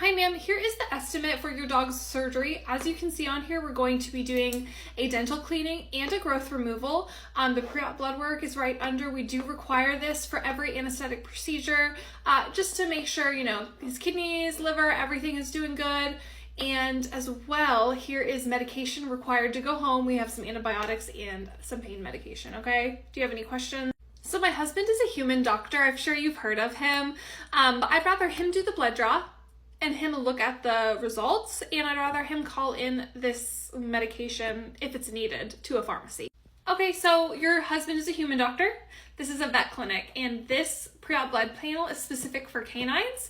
Hi ma'am, here is the estimate for your dog's surgery. As you can see on here, we're going to be doing a dental cleaning and a growth removal. The pre-op blood work is right under. We do require this for every anesthetic procedure, just to make sure, his kidneys, liver, everything is doing good. And as well, here is medication required to go home. We have some antibiotics and some pain medication, okay? Do you have any questions? So my husband is a human doctor. I'm sure you've heard of him, but I'd rather him do the blood draw and him look at the results, and I'd rather him call in this medication if it's needed to a pharmacy. Okay, so your husband is a human doctor. This is a vet clinic, and this pre-op blood panel is specific for canines.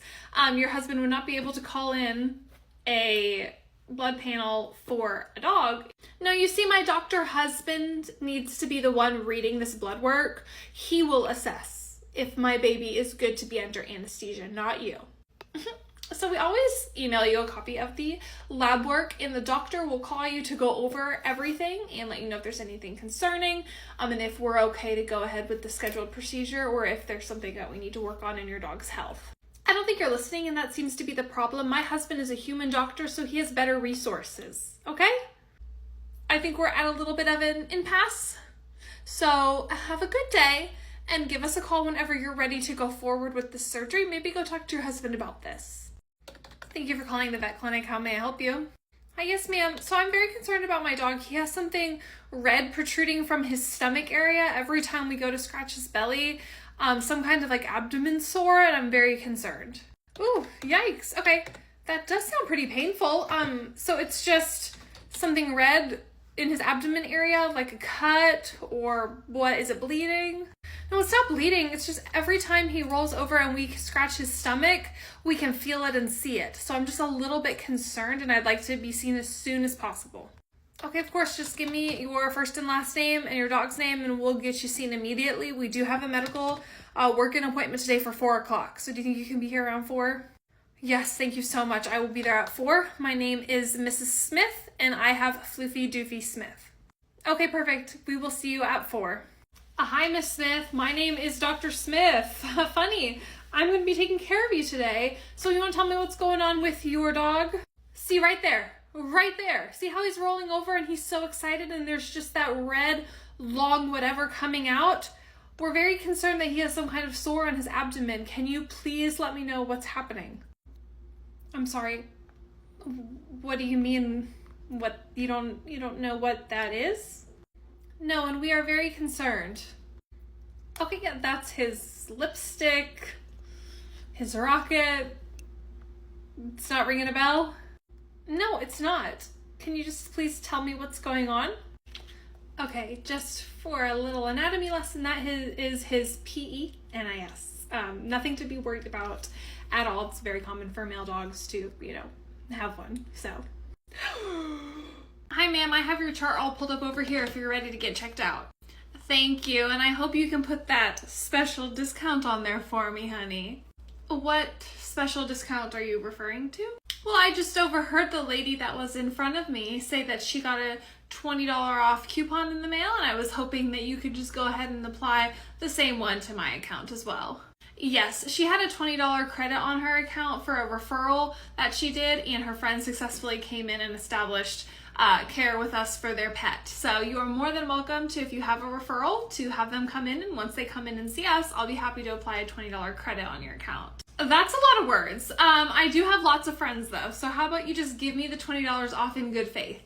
Your husband would not be able to call in a blood panel for a dog. No, you see, my doctor husband needs to be the one reading this blood work. He will assess if my baby is good to be under anesthesia, not you. So we always email you a copy of the lab work, and the doctor will call you to go over everything and let you know if there's anything concerning, and if we're okay to go ahead with the scheduled procedure, or if there's something that we need to work on in your dog's health. I don't think you're listening, and that seems to be the problem. My husband is a human doctor, so he has better resources, okay? I think we're at a little bit of an impasse. So have a good day, and give us a call whenever you're ready to go forward with the surgery. Maybe go talk to your husband about this. Thank you for calling the vet clinic. How may I help you? Hi, yes, ma'am. So I'm very concerned about my dog. He has something red protruding from his stomach area every time we go to scratch his belly. Some kind of abdomen sore, and I'm very concerned. Ooh, yikes. Okay, that does sound pretty painful. So it's just something red in his abdomen area, like a cut, or what? Is it bleeding? No, it's not bleeding. It's just every time he rolls over and we scratch his stomach, we can feel it and see it. So I'm just a little bit concerned, and I'd like to be seen as soon as possible. Okay, of course, just give me your first and last name and your dog's name, and we'll get you seen immediately. We do have a medical work-in appointment today for 4 o'clock. So do you think you can be here around 4? Yes, thank you so much. I will be there at 4. My name is Mrs. Smith, and I have floofydoofyy Smith. Okay, perfect. We will see you at 4. Hi, Miss Smith. My name is Dr. Smith. Funny. I'm going to be taking care of you today. So you want to tell me what's going on with your dog? See, right there. Right there. See how he's rolling over and he's so excited, and there's just that red, long whatever coming out? We're very concerned that he has some kind of sore on his abdomen. Can you please let me know what's happening? I'm sorry. What do you mean? What, you don't know what that is? No, and we are very concerned. Okay, yeah, that's his lipstick, his rocket. It's not ringing a bell? No, it's not. Can you just please tell me what's going on? Okay, just for a little anatomy lesson, that is his PENIS. Nothing to be worried about at all. It's very common for male dogs to, have one, so. Hi, ma'am. I have your chart all pulled up over here if you're ready to get checked out. Thank you, and I hope you can put that special discount on there for me, honey. What special discount are you referring to? Well, I just overheard the lady that was in front of me say that she got a $20 off coupon in the mail, and I was hoping that you could just go ahead and apply the same one to my account as well. Yes, she had a $20 credit on her account for a referral that she did, and her friend successfully came in and established care with us for their pet. So you are more than welcome to, if you have a referral, to have them come in, and once they come in and see us, I'll be happy to apply a $20 credit on your account. That's a lot of words. I do have lots of friends though, so how about you just give me the $20 off in good faith?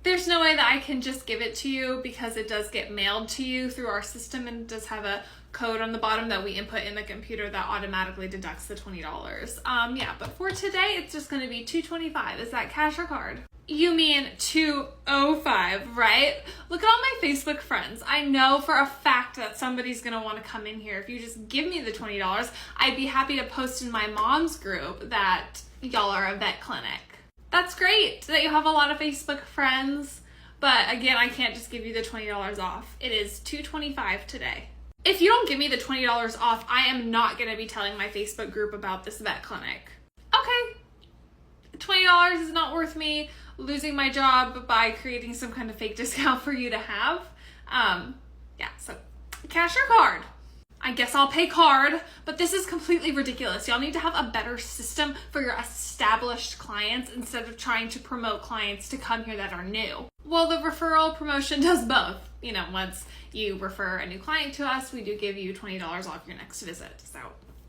There's no way that I can just give it to you because it does get mailed to you through our system, and it does have a code on the bottom that we input in the computer that automatically deducts the $20. Yeah, but for today, it's just gonna be $225. Is that cash or card? You mean $205, right? Look at all my Facebook friends. I know for a fact that somebody's gonna wanna come in here. If you just give me the $20, I'd be happy to post in my mom's group that y'all are a vet clinic. That's great that you have a lot of Facebook friends, but again, I can't just give you the $20 off. It is $225 today. If you don't give me the $20 off, I am not gonna be telling my Facebook group about this vet clinic. Okay, $20 is not worth me losing my job by creating some kind of fake discount for you to have. Yeah, so cash or card? I guess I'll pay card, but this is completely ridiculous. Y'all need to have a better system for your established clients instead of trying to promote clients to come here that are new. Well, the referral promotion does both. You know, once you refer a new client to us, we do give you $20 off your next visit. So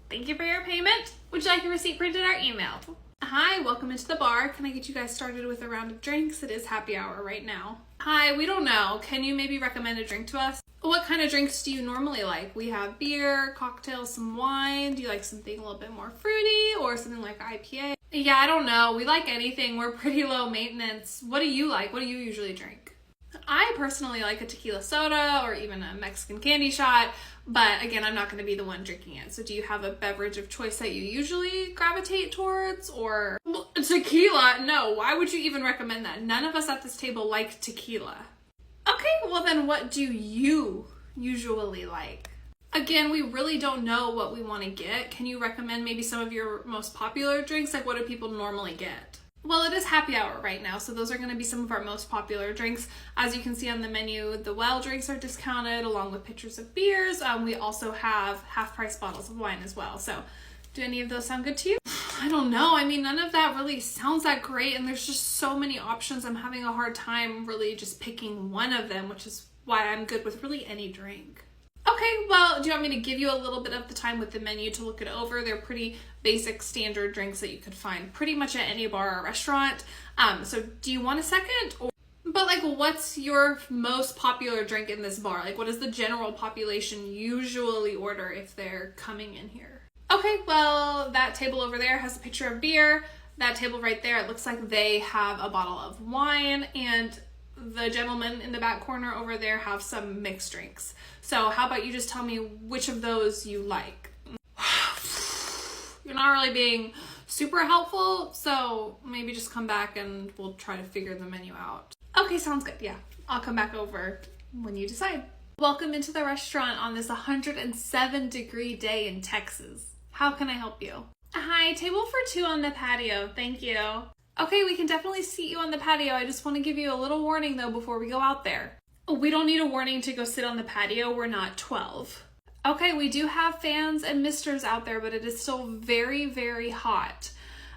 thank you for your payment. Would you like your receipt printed or emailed? Hi, welcome into the bar. Can I get you guys started with a round of drinks? It is happy hour right now. Hi, we don't know. Can you maybe recommend a drink to us? What kind of drinks do you normally like? We have beer, cocktails, some wine. Do you like something a little bit more fruity or something like IPA? Yeah, I don't know. We like anything. We're pretty low maintenance. What do you like? What do you usually drink? I personally like a tequila soda or even a Mexican candy shot, but again, I'm not going to be the one drinking it. So do you have a beverage of choice that you usually gravitate towards, or tequila? No, why would you even recommend that? None of us at this table like tequila. Okay, well then what do you usually like? Again, we really don't know what we want to get. Can you recommend maybe some of your most popular drinks? Like, what do people normally get? Well, it is happy hour right now, so those are going to be some of our most popular drinks. As you can see on the menu, the well drinks are discounted along with pitchers of beers. We also have half-price bottles of wine as well. So do any of those sound good to you? I don't know. I mean, none of that really sounds that great, and there's just so many options. I'm having a hard time really just picking one of them, which is why I'm good with really any drink. Okay, well, do you want me to give you a little bit of the time with the menu to look it over? They're pretty basic standard drinks that you could find pretty much at any bar or restaurant. So do you want a second? But like, what's your most popular drink in this bar? Like, what does the general population usually order if they're coming in here? Okay, well, that table over there has a pitcher of beer. That table right there, it looks like they have a bottle of wine, and the gentleman in the back corner over there have some mixed drinks. So how about you just tell me which of those you like? You're not really being super helpful, so maybe just come back and we'll try to figure the menu out. Okay, sounds good. Yeah, I'll come back over when you decide. Welcome into the restaurant on this 107-degree day in Texas. How can I help you? Hi, table for two on the patio. Thank you. Okay, we can definitely seat you on the patio. I just want to give you a little warning though before we go out there. We don't need a warning to go sit on the patio. We're not 12. Okay, we do have fans and misters out there, but it is still very, very hot.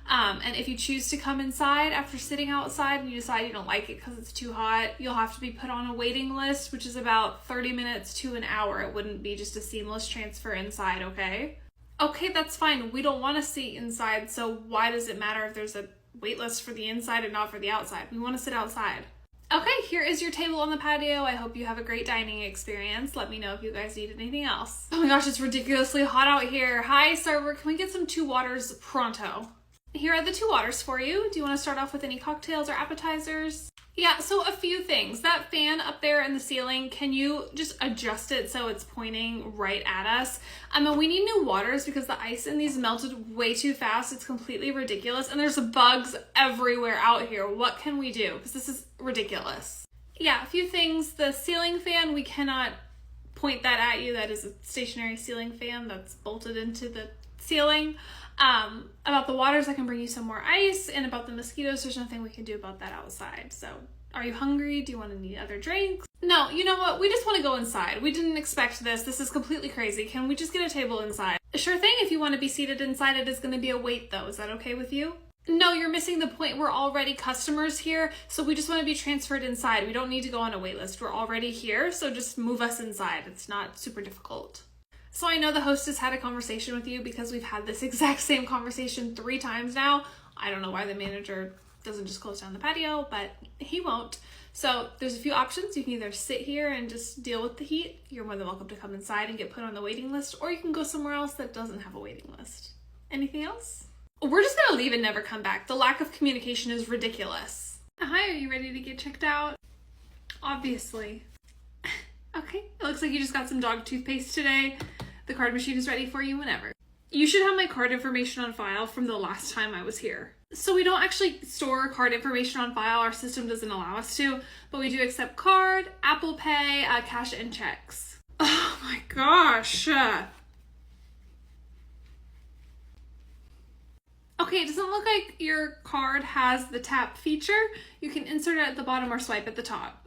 And if you choose to come inside after sitting outside and you decide you don't like it because it's too hot, you'll have to be put on a waiting list, which is about 30 minutes to an hour. It wouldn't be just a seamless transfer inside, okay? Okay, that's fine. We don't want to seat inside, so why does it matter if there's a wait list for the inside and not for the outside? We want to sit outside. Okay, here is your table on the patio. I hope you have a great dining experience. Let me know if you guys need anything else. Oh my gosh, it's ridiculously hot out here. Hi, server. Can we get some 2 waters pronto? Here are the 2 waters for you. Do you want to start off with any cocktails or appetizers? Yeah, so a few things. That fan up there in the ceiling, can you just adjust it so it's pointing right at us? And we need new waters because the ice in these melted way too fast. It's completely ridiculous. And there's bugs everywhere out here. What can we do? Because this is ridiculous. Yeah, a few things. The ceiling fan, we cannot point that at you. That is a stationary ceiling fan that's bolted into the ceiling. About the waters, I can bring you some more ice, and about the mosquitoes, there's nothing we can do about that outside. So, are you hungry? Do you want to need other drinks? No, you know what? We just want to go inside. We didn't expect this. This is completely crazy. Can we just get a table inside? Sure thing. If you want to be seated inside, it is going to be a wait though. Is that okay with you? No, you're missing the point. We're already customers here, so we just want to be transferred inside. We don't need to go on a wait list. We're already here, so just move us inside. It's not super difficult. So I know the host has had a conversation with you because we've had this exact same conversation 3 times now. I don't know why the manager doesn't just close down the patio, but he won't. So there's a few options. You can either sit here and just deal with the heat. You're more than welcome to come inside and get put on the waiting list, or you can go somewhere else that doesn't have a waiting list. Anything else? We're just gonna leave and never come back. The lack of communication is ridiculous. Hi, are you ready to get checked out? Obviously. Okay, it looks like you just got some dog toothpaste today. The card machine is ready for you whenever. You should have my card information on file from the last time I was here. So we don't actually store card information on file. Our system doesn't allow us to, but we do accept card, Apple Pay, cash, and checks. Oh my gosh. Okay, it doesn't look like your card has the tap feature. You can insert it at the bottom or swipe at the top.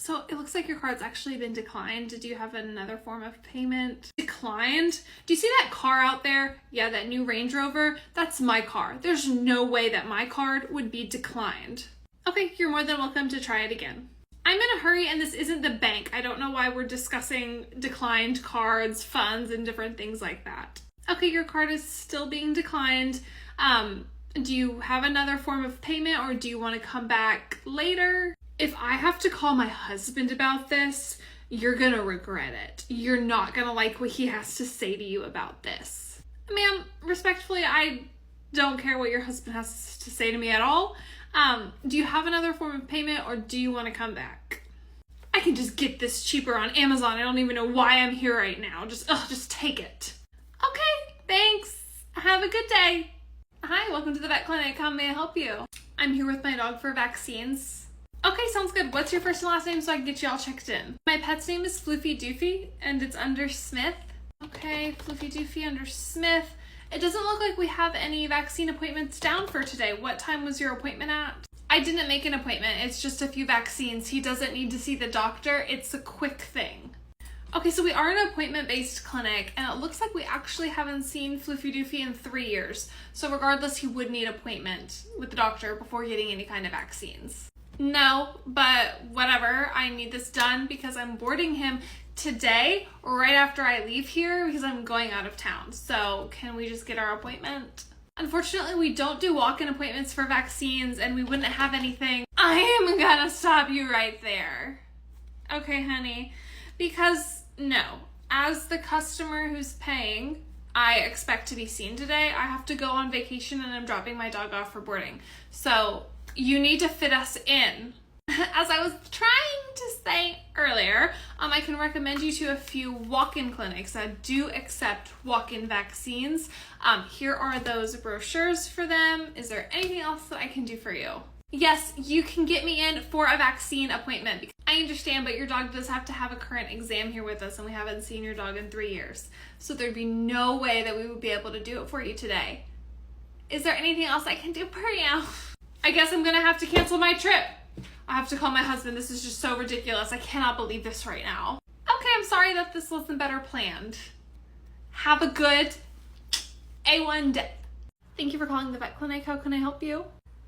So it looks like your card's actually been declined. Did you have another form of payment? Declined? Do you see that car out there? Yeah, that new Range Rover? That's my car. There's no way that my card would be declined. Okay, you're more than welcome to try it again. I'm in a hurry and this isn't the bank. I don't know why we're discussing declined cards, funds, and different things like that. Okay, your card is still being declined. Do you have another form of payment or do you want to come back later? If I have to call my husband about this, you're gonna regret it. You're not gonna like what he has to say to you about this. Ma'am, respectfully, I don't care what your husband has to say to me at all. Do you have another form of payment or do you want to come back? I can just get this cheaper on Amazon. I don't even know why I'm here right now. Just take it. Okay, thanks. Have a good day. Hi, welcome to the vet clinic. How may I help you? I'm here with my dog for vaccines. Okay, sounds good. What's your first and last name so I can get you all checked in? My pet's name is Floofydoofyy and it's under Smith. Okay, Floofydoofyy under Smith. It doesn't look like we have any vaccine appointments down for today. What time was your appointment at? I didn't make an appointment. It's just a few vaccines. He doesn't need to see the doctor. It's a quick thing. Okay, so we are an appointment-based clinic, and it looks like we actually haven't seen Floofydoofyy in 3 years. So regardless, he would need an appointment with the doctor before getting any kind of vaccines. No, but whatever. I need this done because I'm boarding him today, right after I leave here, because I'm going out of town. So can we just get our appointment? Unfortunately, we don't do walk-in appointments for vaccines, and we wouldn't have anything. I am gonna stop you right there. Okay, honey. Because, no, as the customer who's paying, I expect to be seen today. I have to go on vacation and I'm dropping my dog off for boarding. So you need to fit us in. As I was trying to say earlier, I can recommend you to a few walk-in clinics that do accept walk-in vaccines. Here are those brochures for them. Is there anything else that I can do for you? Yes, you can get me in for a vaccine appointment. I understand, but your dog does have to have a current exam here with us, and we haven't seen your dog in 3 years. So there'd be no way that we would be able to do it for you today. Is there anything else I can do for you? I guess I'm gonna have to cancel my trip. I have to call my husband. This is just so ridiculous. I cannot believe this right now. Okay, I'm sorry that this wasn't better planned. Have a good A1 day. Thank you for calling the vet clinic. How can I help you?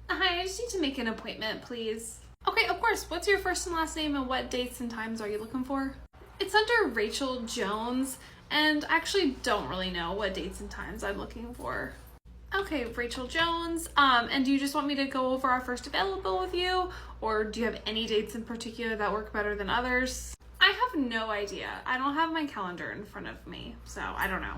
Hi, I just need to make an appointment, please. Okay, of course. What's your first and last name and what dates and times are you looking for? It's under Rachel Jones, and I actually don't really know what dates and times I'm looking for. Okay, Rachel Jones. And do you just want me to go over our first available with you, or do you have any dates in particular that work better than others? I have no idea. I don't have my calendar in front of me, so I don't know.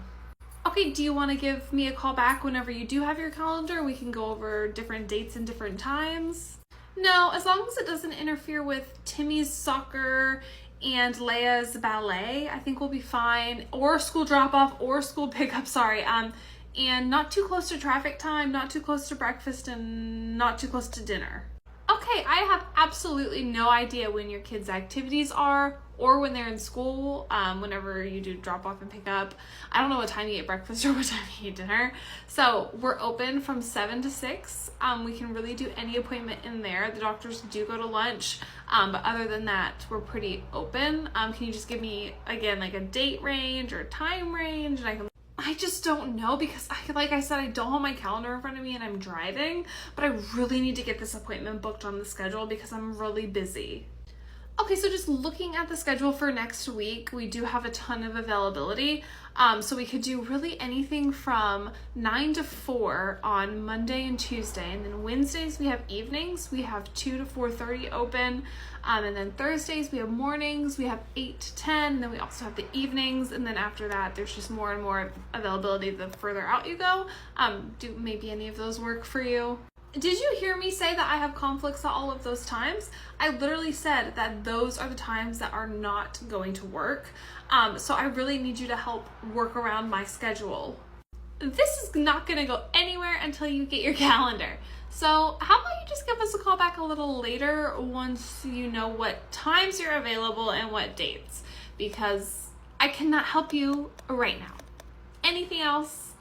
Okay, do you want to give me a call back whenever you do have your calendar? We can go over different dates and different times. No, as long as it doesn't interfere with Timmy's soccer and Leia's ballet, I think we'll be fine. Or school drop-off or school pickup, sorry. And not too close to traffic time, not too close to breakfast, and not too close to dinner. Okay, I have absolutely no idea when your kids' activities are or when they're in school, whenever you do drop off and pick up. I don't know what time you eat breakfast or what time you eat dinner. So we're open from 7 to 6. We can really do any appointment in there. The doctors do go to lunch, but other than that, we're pretty open. Can you just give me, again, like a date range or time range? And I just don't know because, like I said, I don't have my calendar in front of me and I'm driving, but I really need to get this appointment booked on the schedule because I'm really busy. Okay, so just looking at the schedule for next week, we do have a ton of availability. So we could do really anything from 9 to 4 on Monday and Tuesday. And then Wednesdays we have evenings. We have 2 to 4:30 open. And then Thursdays we have mornings. We have 8 to 10. And then we also have the evenings. And then after that, there's just more and more availability the further out you go. Do maybe any of those work for you? Did you hear me say that I have conflicts at all of those times? I literally said that those are the times that are not going to work. So I really need you to help work around my schedule. This is not gonna go anywhere until you get your calendar. So how about you just give us a call back a little later once you know what times you're available and what dates, because I cannot help you right now. Anything else?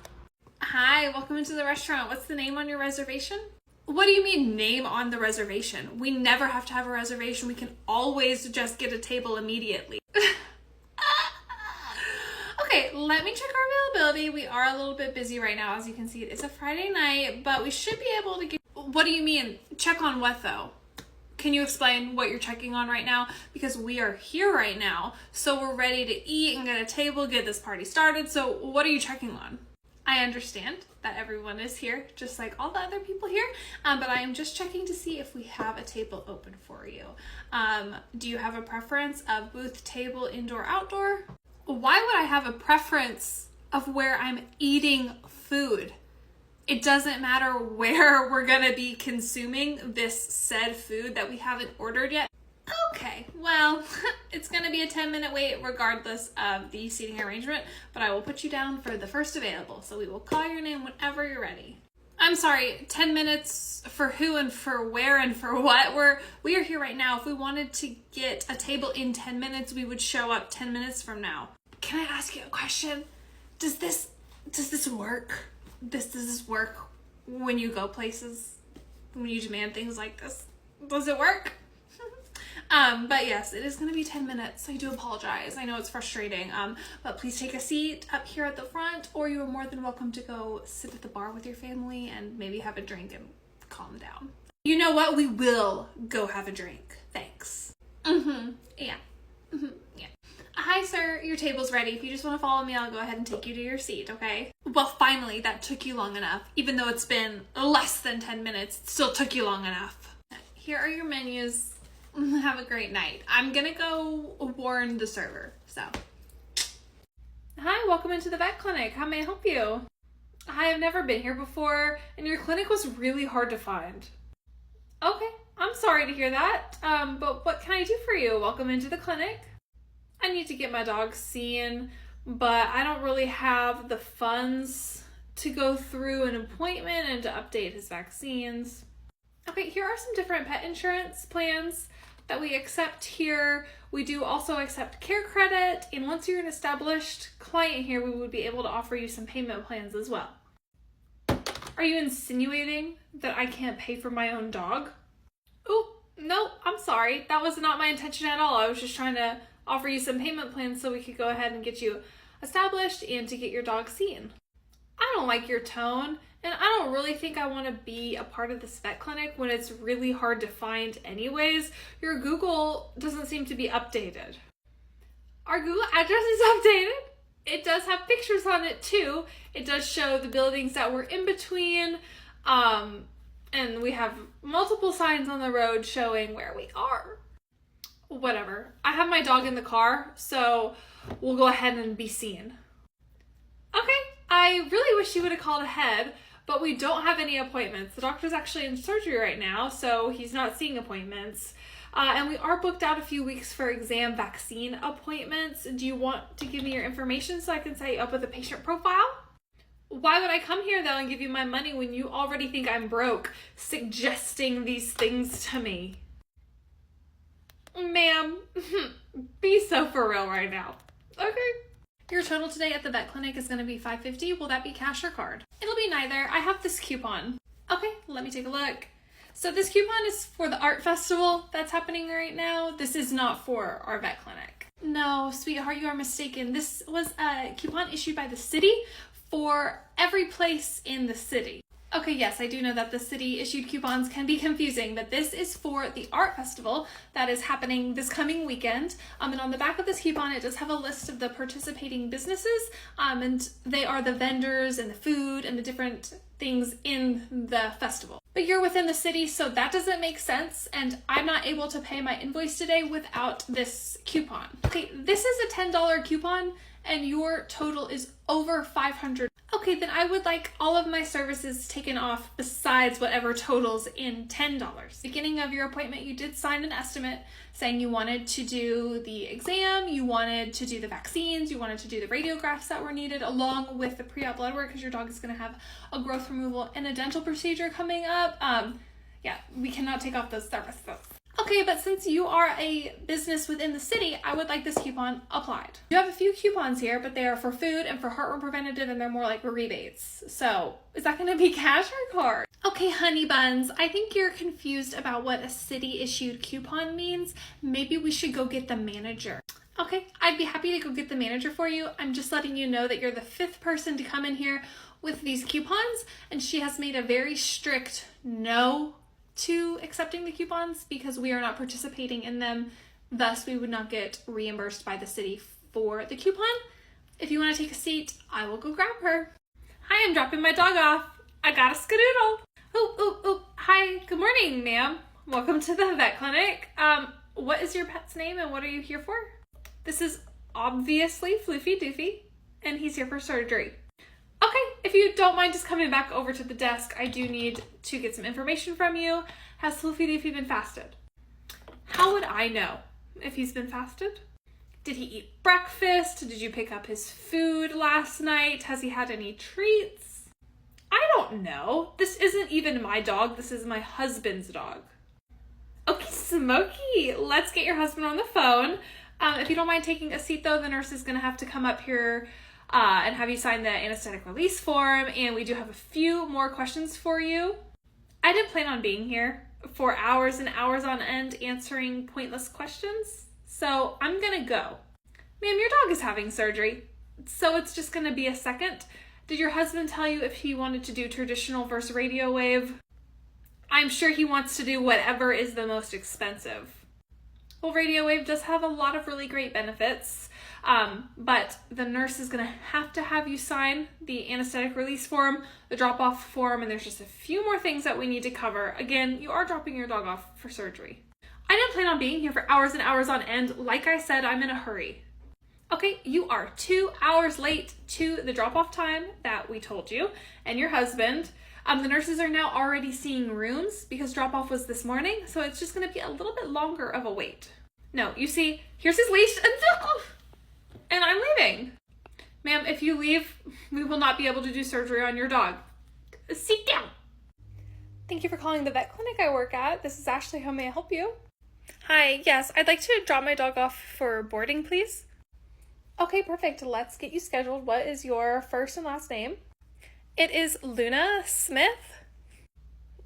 Hi, welcome into the restaurant. What's the name on your reservation? What do you mean name on the reservation? We never have to have a reservation. We can always just get a table immediately. Okay, let me check our availability. We are a little bit busy right now. As you can see, it's a Friday night, but we should be able to get... What do you mean? Check on what though? Can you explain what you're checking on right now? Because we are here right now, so we're ready to eat and get a table, get this party started. So what are you checking on? I understand that everyone is here, just like all the other people here, but I am just checking to see if we have a table open for you. Do you have a preference of booth, table, indoor, outdoor? Why would I have a preference of where I'm eating food? It doesn't matter where we're gonna be consuming this said food that we haven't ordered yet. Okay, well, it's gonna be a 10-minute wait regardless of the seating arrangement, but I will put you down for the first available. So we will call your name whenever you're ready. I'm sorry, 10 minutes for who and for where and for what? We are here right now. If we wanted to get a table in 10 minutes, we would show up 10 minutes from now. Can I ask you a question? Does this work? Does this work when you go places? When you demand things like this? Does it work? But yes, it is going to be 10 minutes. I do apologize. I know it's frustrating. But please take a seat up here at the front, or you are more than welcome to go sit at the bar with your family and maybe have a drink and calm down. You know what? We will go have a drink. Thanks. Yeah. Yeah. Hi, sir. Your table's ready. If you just want to follow me, I'll go ahead and take you to your seat, okay? Well, finally, that took you long enough. Even though it's been less than 10 minutes, it still took you long enough. Here are your menus. Have a great night. I'm gonna go warn the server, so. Hi, welcome into the vet clinic. How may I help you? Hi, I've never been here before, and your clinic was really hard to find. Okay, I'm sorry to hear that, but what can I do for you? Welcome into the clinic. I need to get my dog seen, but I don't really have the funds to go through an appointment and to update his vaccines. Okay, here are some different pet insurance plans that we accept here. We do also accept care credit, and once you're an established client here, we would be able to offer you some payment plans as well. Are you insinuating that I can't pay for my own dog? Oh, no, I'm sorry. That was not my intention at all. I was just trying to offer you some payment plans so we could go ahead and get you established and to get your dog seen. I don't like your tone, and I don't really think I want to be a part of this vet clinic when it's really hard to find anyways. Your Google doesn't seem to be updated. Our Google address is updated. It does have pictures on it too. It does show the buildings that we're in between, and we have multiple signs on the road showing where we are. Whatever. I have my dog in the car, so we'll go ahead and be seen. Okay. I really wish you would have called ahead, but we don't have any appointments. The doctor's actually in surgery right now, so he's not seeing appointments. And we are booked out a few weeks for exam vaccine appointments. Do you want to give me your information so I can set you up with a patient profile? Why would I come here though and give you my money when you already think I'm broke, suggesting these things to me? Ma'am, be so for real right now. Okay. Your total today at the vet clinic is going to be $550. Will that be cash or card? It'll be neither. I have this coupon. Okay, let me take a look. So this coupon is for the art festival that's happening right now. This is not for our vet clinic. No, sweetheart, you are mistaken. This was a coupon issued by the city for every place in the city. Okay, yes, I do know that the city issued coupons can be confusing, but this is for the art festival that is happening this coming weekend. And on the back of this coupon, it does have a list of the participating businesses, and they are the vendors and the food and the different things in the festival. But you're within the city, so that doesn't make sense, and I'm not able to pay my invoice today without this coupon. Okay, this is a $10 coupon, and your total is over $500. Okay, then I would like all of my services taken off besides whatever totals in $10. Beginning of your appointment, you did sign an estimate saying you wanted to do the exam, you wanted to do the vaccines, you wanted to do the radiographs that were needed along with the pre-op blood work because your dog is going to have a growth removal and a dental procedure coming up. Yeah, we cannot take off those services. Okay. Okay, but since you are a business within the city, I would like this coupon applied. You have a few coupons here, but they are for food and for heartworm preventative, and they're more like rebates. So is that gonna be cash or card? Okay, honey buns, I think you're confused about what a city issued coupon means. Maybe we should go get the manager. Okay, I'd be happy to go get the manager for you. I'm just letting you know that you're the 5th person to come in here with these coupons, and she has made a very strict no to accepting the coupons because we are not participating in them. Thus, we would not get reimbursed by the city for the coupon. If you want to take a seat, I will go grab her. Hi, I'm dropping my dog off. I got a skadoodle. Oh, hi. Good morning, ma'am. Welcome to the vet clinic. What is your pet's name and what are you here for? This is obviously Floofy Doofy, and he's here for surgery. Okay, if you don't mind just coming back over to the desk, I do need to get some information from you. Has Floofy Doofy been fasted? How would I know if he's been fasted? Did he eat breakfast? Did you pick up his food last night? Has he had any treats? I don't know. This isn't even my dog. This is my husband's dog. Okay, Smokey, let's get your husband on the phone. If you don't mind taking a seat though, the nurse is gonna have to come up here and have you sign the anesthetic release form, and we do have a few more questions for you. I didn't plan on being here for hours and hours on end answering pointless questions, so I'm gonna go. Ma'am, your dog is having surgery, so it's just gonna be a second. Did your husband tell you if he wanted to do traditional versus radio wave? I'm sure he wants to do whatever is the most expensive. Well, radio wave does have a lot of really great benefits, but the nurse is going to have you sign the anesthetic release form, the drop-off form, and there's just a few more things that we need to cover. Again, you are dropping your dog off for surgery. I didn't plan on being here for hours and hours on end. Like I said, I'm in a hurry. Okay, you are 2 hours late to the drop-off time that we told you, and your husband. The nurses are now already seeing rooms because drop-off was this morning, so it's just going to be a little bit longer of a wait. No, you see, here's his leash, and I'm leaving. Ma'am, if you leave, we will not be able to do surgery on your dog. Sit down. Thank you for calling the vet clinic I work at. This is Ashley. How may I help you? Hi, yes, I'd like to drop my dog off for boarding, please. Okay, perfect. Let's get you scheduled. What is your first and last name? It is Luna Smith.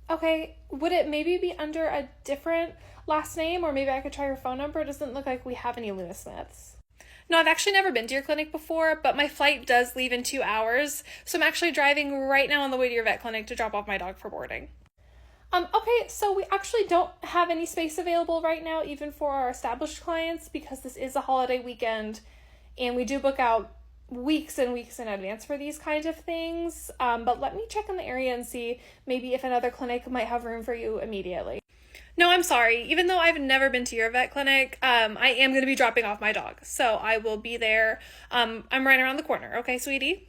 Okay, would it maybe be under a different last name, or maybe I could try your phone number? It doesn't look like we have any Luna Smiths. No, I've actually never been to your clinic before, but my flight does leave in 2 hours, so I'm actually driving right now on the way to your vet clinic to drop off my dog for boarding. Okay, so we actually don't have any space available right now, even for our established clients, because this is a holiday weekend, and we do book out weeks and weeks in advance for these kinds of things, but let me check in the area and see maybe if another clinic might have room for you immediately. No, I'm sorry. Even though I've never been to your vet clinic, I am going to be dropping off my dog, so I will be there. I'm right around the corner. Okay, sweetie?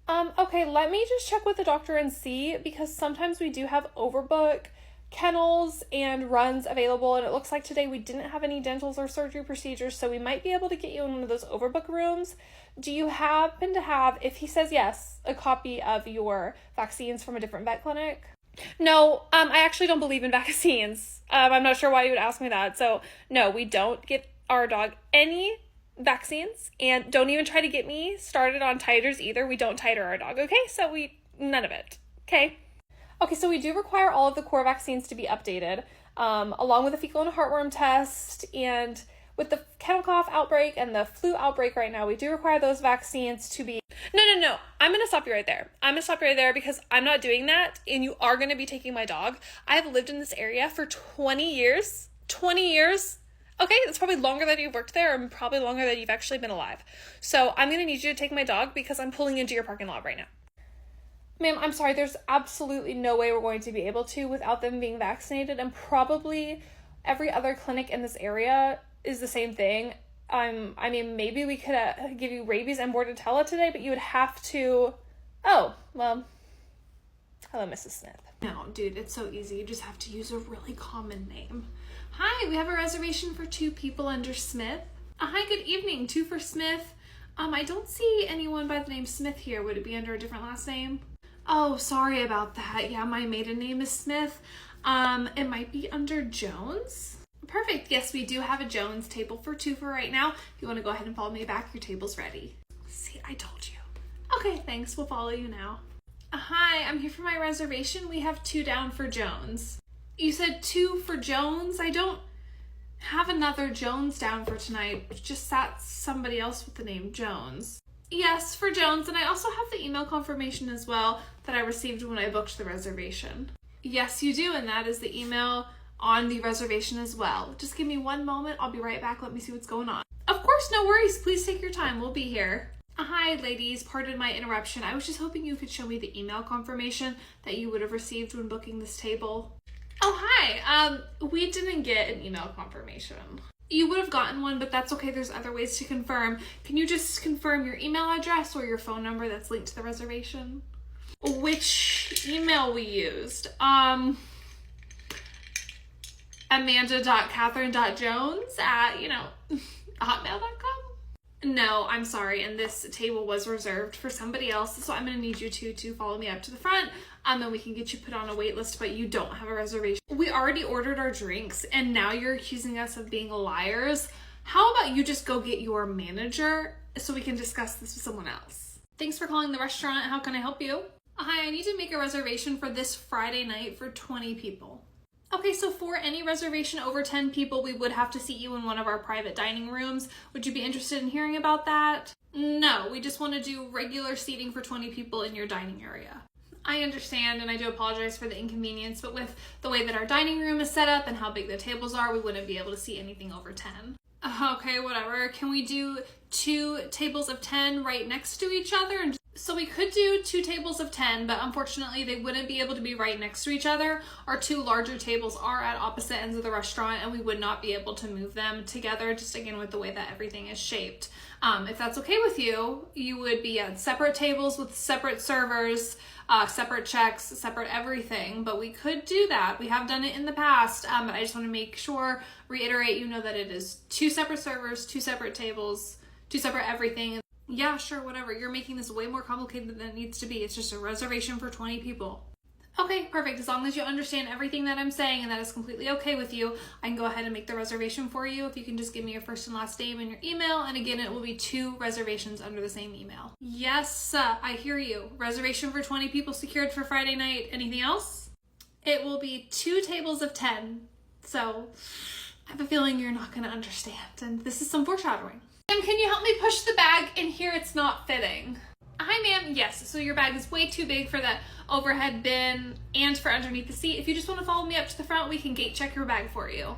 Okay, let me just check with the doctor and see, because sometimes we do have overbook kennels and runs available, and it looks like today we didn't have any dentals or surgery procedures, so we might be able to get you in one of those overbook rooms. Do you happen to have, if he says yes, a copy of your vaccines from a different vet clinic? No, I actually don't believe in vaccines. I'm not sure why you would ask me that. So no, we don't get our dog any vaccines, and don't even try to get me started on titers either. We don't titer our dog, okay? So none of it, okay? Okay, so we do require all of the core vaccines to be updated, along with the fecal and heartworm test, and with the kennel cough outbreak and the flu outbreak right now, we do require those vaccines to be... No. I'm going to stop you right there. Because I'm not doing that, and you are going to be taking my dog. I've lived in this area for 20 years. 20 years. Okay, that's probably longer than you've worked there, and probably longer than you've actually been alive. So I'm going to need you to take my dog because I'm pulling into your parking lot right now. Ma'am, I'm sorry, there's absolutely no way we're going to be able to without them being vaccinated, and probably every other clinic in this area is the same thing. I mean, maybe we could give you rabies and bordetella today, but you would have to... Oh, well, hello, Mrs. Smith. No, dude, it's so easy. You just have to use a really common name. Hi, we have a reservation for 2 people under Smith. Hi, good evening. 2 for Smith. I don't see anyone by the name Smith here. Would it be under a different last name? Oh, sorry about that. Yeah, my maiden name is Smith. It might be under Jones. Perfect. Yes, we do have a Jones table for 2 for right now. If you want to go ahead and follow me back, your table's ready. See, I told you. Okay, thanks. We'll follow you now. Hi, I'm here for my reservation. We have 2 down for Jones. You said 2 for Jones? I don't have another Jones down for tonight. Just sat somebody else with the name Jones. Yes, for Jones, and I also have the email confirmation as well that I received when I booked the reservation. Yes, you do, and that is the email on the reservation as well. Just give me 1 moment. I'll be right back. Let me see what's going on. Of course, no worries. Please take your time. We'll be here. Hi, ladies. Pardon my interruption. I was just hoping you could show me the email confirmation that you would have received when booking this table. Oh, hi. We didn't get an email confirmation. You would have gotten one, but that's okay. There's other ways to confirm. Can you just confirm your email address or your phone number that's linked to the reservation? Which email we used? Amanda.catherine.jones at, hotmail.com? No, I'm sorry, and this table was reserved for somebody else, so I'm going to need you to follow me up to the front, and we can get you put on a wait list, but you don't have a reservation. We already ordered our drinks, and now you're accusing us of being liars. How about you just go get your manager so we can discuss this with someone else? Thanks for calling the restaurant. How can I help you? Hi, I need to make a reservation for this Friday night for 20 people. Okay, so for any reservation over 10 people, we would have to seat you in one of our private dining rooms. Would you be interested in hearing about that? No, we just want to do regular seating for 20 people in your dining area. I understand, and I do apologize for the inconvenience, but with the way that our dining room is set up and how big the tables are, we wouldn't be able to seat anything over 10. Okay, whatever. Can we do 2 tables of 10 right next to each other? So we could do 2 tables of 10, but unfortunately they wouldn't be able to be right next to each other. Our 2 larger tables are at opposite ends of the restaurant, and we would not be able to move them together, just again with the way that everything is shaped. If that's okay with you, you would be at separate tables with separate servers, separate checks, separate everything, but we could do that. We have done it in the past, but I just want to reiterate, that it is 2 separate servers, 2 separate tables, 2 separate everything. Yeah, sure, whatever. You're making this way more complicated than it needs to be. It's just a reservation for 20 people. Okay, perfect. As long as you understand everything that I'm saying and that is completely okay with you, I can go ahead and make the reservation for you. If you can just give me your first and last name and your email, and again, it will be 2 reservations under the same email. Yes, I hear you. Reservation for 20 people secured for Friday night. Anything else? It will be 2 tables of 10. So I have a feeling you're not going to understand, and this is some foreshadowing. Ma'am, can you help me push the bag in here? It's not fitting. Hi, ma'am. Yes, so your bag is way too big for that overhead bin and for underneath the seat. If you just want to follow me up to the front, we can gate check your bag for you.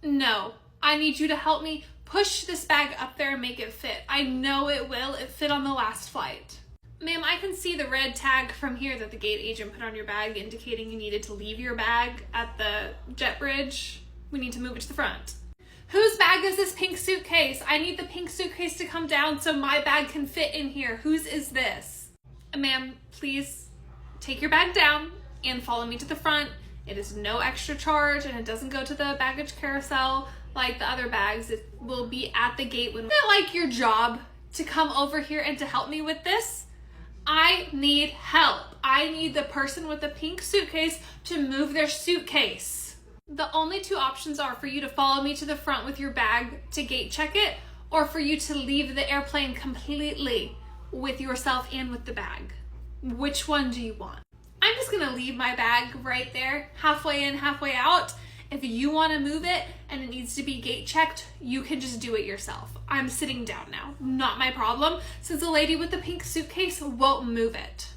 No, I need you to help me push this bag up there and make it fit. I know it will. It fit on the last flight. Ma'am, I can see the red tag from here that the gate agent put on your bag indicating you needed to leave your bag at the jet bridge. We need to move it to the front. Whose bag is this pink suitcase? I need the pink suitcase to come down so my bag can fit in here. Whose is this? Ma'am, please take your bag down and follow me to the front. It is no extra charge and it doesn't go to the baggage carousel like the other bags. It will be at the gate. Isn't it like your job to come over here and to help me with this? I need help. I need the person with the pink suitcase to move their suitcase. The only 2 options are for you to follow me to the front with your bag to gate check it, or for you to leave the airplane completely with yourself and with the bag. Which one do you want? I'm just gonna leave my bag right there, halfway in, halfway out. If you wanna move it and it needs to be gate checked, you can just do it yourself. I'm sitting down now, not my problem, since the lady with the pink suitcase won't move it.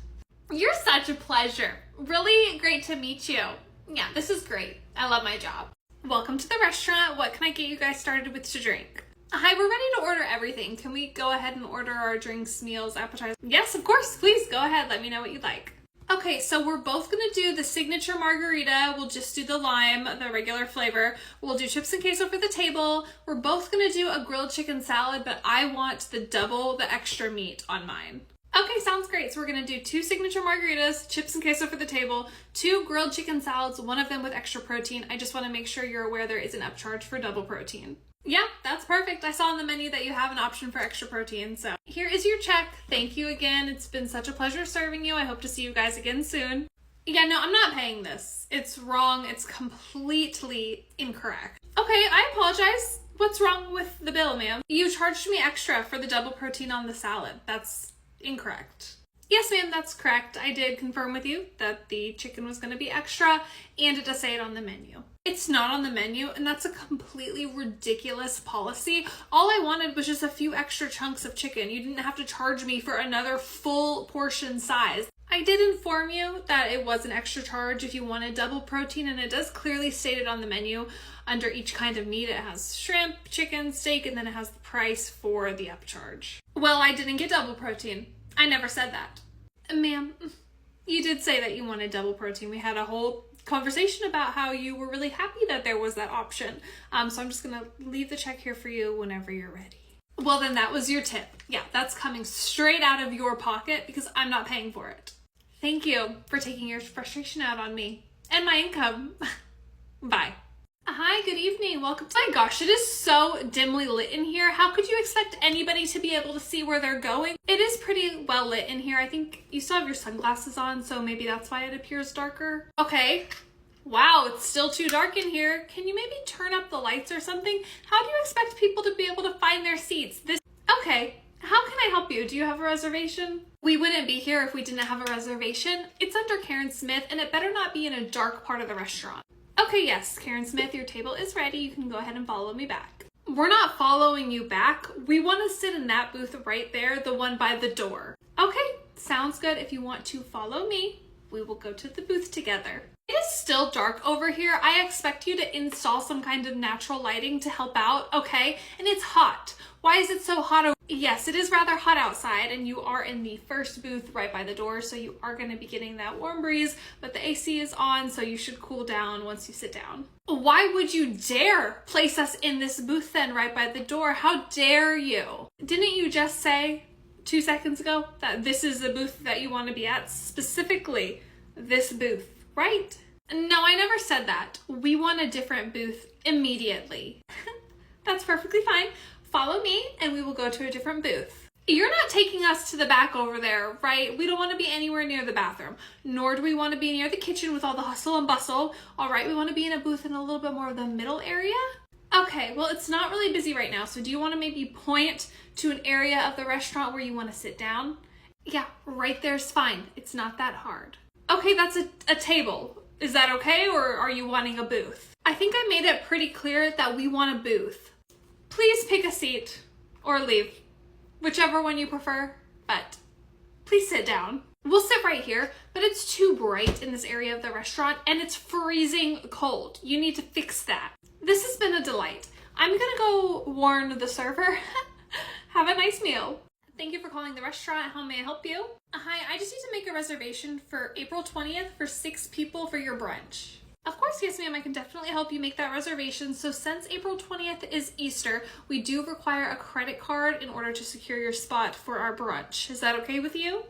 You're such a pleasure. Really great to meet you. Yeah, this is great. I love my job. Welcome to the restaurant. What can I get you guys started with to drink? Hi, we're ready to order everything. Can we go ahead and order our drinks, meals, appetizers? Yes, of course. Please go ahead. Let me know what you'd like. Okay, so we're both gonna do the signature margarita. We'll just do the lime, the regular flavor. We'll do chips and queso for the table. We're both gonna do a grilled chicken salad, but I want the extra meat on mine. Okay, sounds great. So we're gonna do 2 signature margaritas, chips and queso for the table, 2 grilled chicken salads, one of them with extra protein. I just wanna make sure you're aware there is an upcharge for double protein. Yeah, that's perfect. I saw on the menu that you have an option for extra protein, so here is your check. Thank you again. It's been such a pleasure serving you. I hope to see you guys again soon. Yeah, no, I'm not paying this. It's wrong. It's completely incorrect. Okay, I apologize. What's wrong with the bill, ma'am? You charged me extra for the double protein on the salad. That's incorrect. Yes, ma'am, that's correct. I did confirm with you that the chicken was going to be extra, and it does say it on the menu. It's not on the menu, and that's a completely ridiculous policy. All I wanted was just a few extra chunks of chicken. You didn't have to charge me for another full portion size. I did inform you that it was an extra charge if you wanted double protein, and it does clearly state it on the menu. Under each kind of meat, it has shrimp, chicken, steak, and then it has the price for the upcharge. Well, I didn't get double protein. I never said that. Ma'am, you did say that you wanted double protein. We had a whole conversation about how you were really happy that there was that option. So I'm just gonna leave the check here for you whenever you're ready. Well, then that was your tip. Yeah, that's coming straight out of your pocket because I'm not paying for it. Thank you for taking your frustration out on me and my income. Bye. Hi, good evening. Welcome to... My gosh, it is so dimly lit in here. How could you expect anybody to be able to see where they're going? It is pretty well lit in here. I think you still have your sunglasses on, so maybe that's why it appears darker. Okay. Wow, it's still too dark in here. Can you maybe turn up the lights or something? How do you expect people to be able to find their seats? Okay. How can I help you? Do you have a reservation? We wouldn't be here if we didn't have a reservation. It's under Karen Smith, and it better not be in a dark part of the restaurant. Okay, yes, Karen Smith, your table is ready. You can go ahead and follow me back. We're not following you back. We want to sit in that booth right there, the one by the door. Okay, sounds good. If you want to follow me, we will go to the booth together. It is still dark over here. I expect you to install some kind of natural lighting to help out, okay? And it's hot. Why is it so hot? Yes, it is rather hot outside, and you are in the first booth right by the door, so you are going to be getting that warm breeze, but the AC is on, so you should cool down once you sit down. Why would you dare place us in this booth then right by the door? How dare you? Didn't you just say 2 seconds ago that this is the booth that you want to be at? Specifically, this booth, right? No, I never said that. We want a different booth immediately. That's perfectly fine. Follow me and we will go to a different booth. You're not taking us to the back over there, right? We don't want to be anywhere near the bathroom, nor do we want to be near the kitchen with all the hustle and bustle. All right, we want to be in a booth in a little bit more of the middle area. Okay, well, it's not really busy right now, so do you want to maybe point to an area of the restaurant where you want to sit down? Yeah, right there's fine. It's not that hard. Okay, that's a table. Is that okay, or are you wanting a booth? I think I made it pretty clear that we want a booth. Please pick a seat or leave, whichever one you prefer, but please sit down. We'll sit right here, but it's too bright in this area of the restaurant and it's freezing cold. You need to fix that. This has been a delight. I'm gonna go warn the server. Have a nice meal. Thank you for calling the restaurant. How may I help you? Hi, I just need to make a reservation for April 20th for 6 people for your brunch. Of course, yes ma'am, I can definitely help you make that reservation. So since April 20th is Easter, we do require a credit card in order to secure your spot for our brunch. Is that okay with you?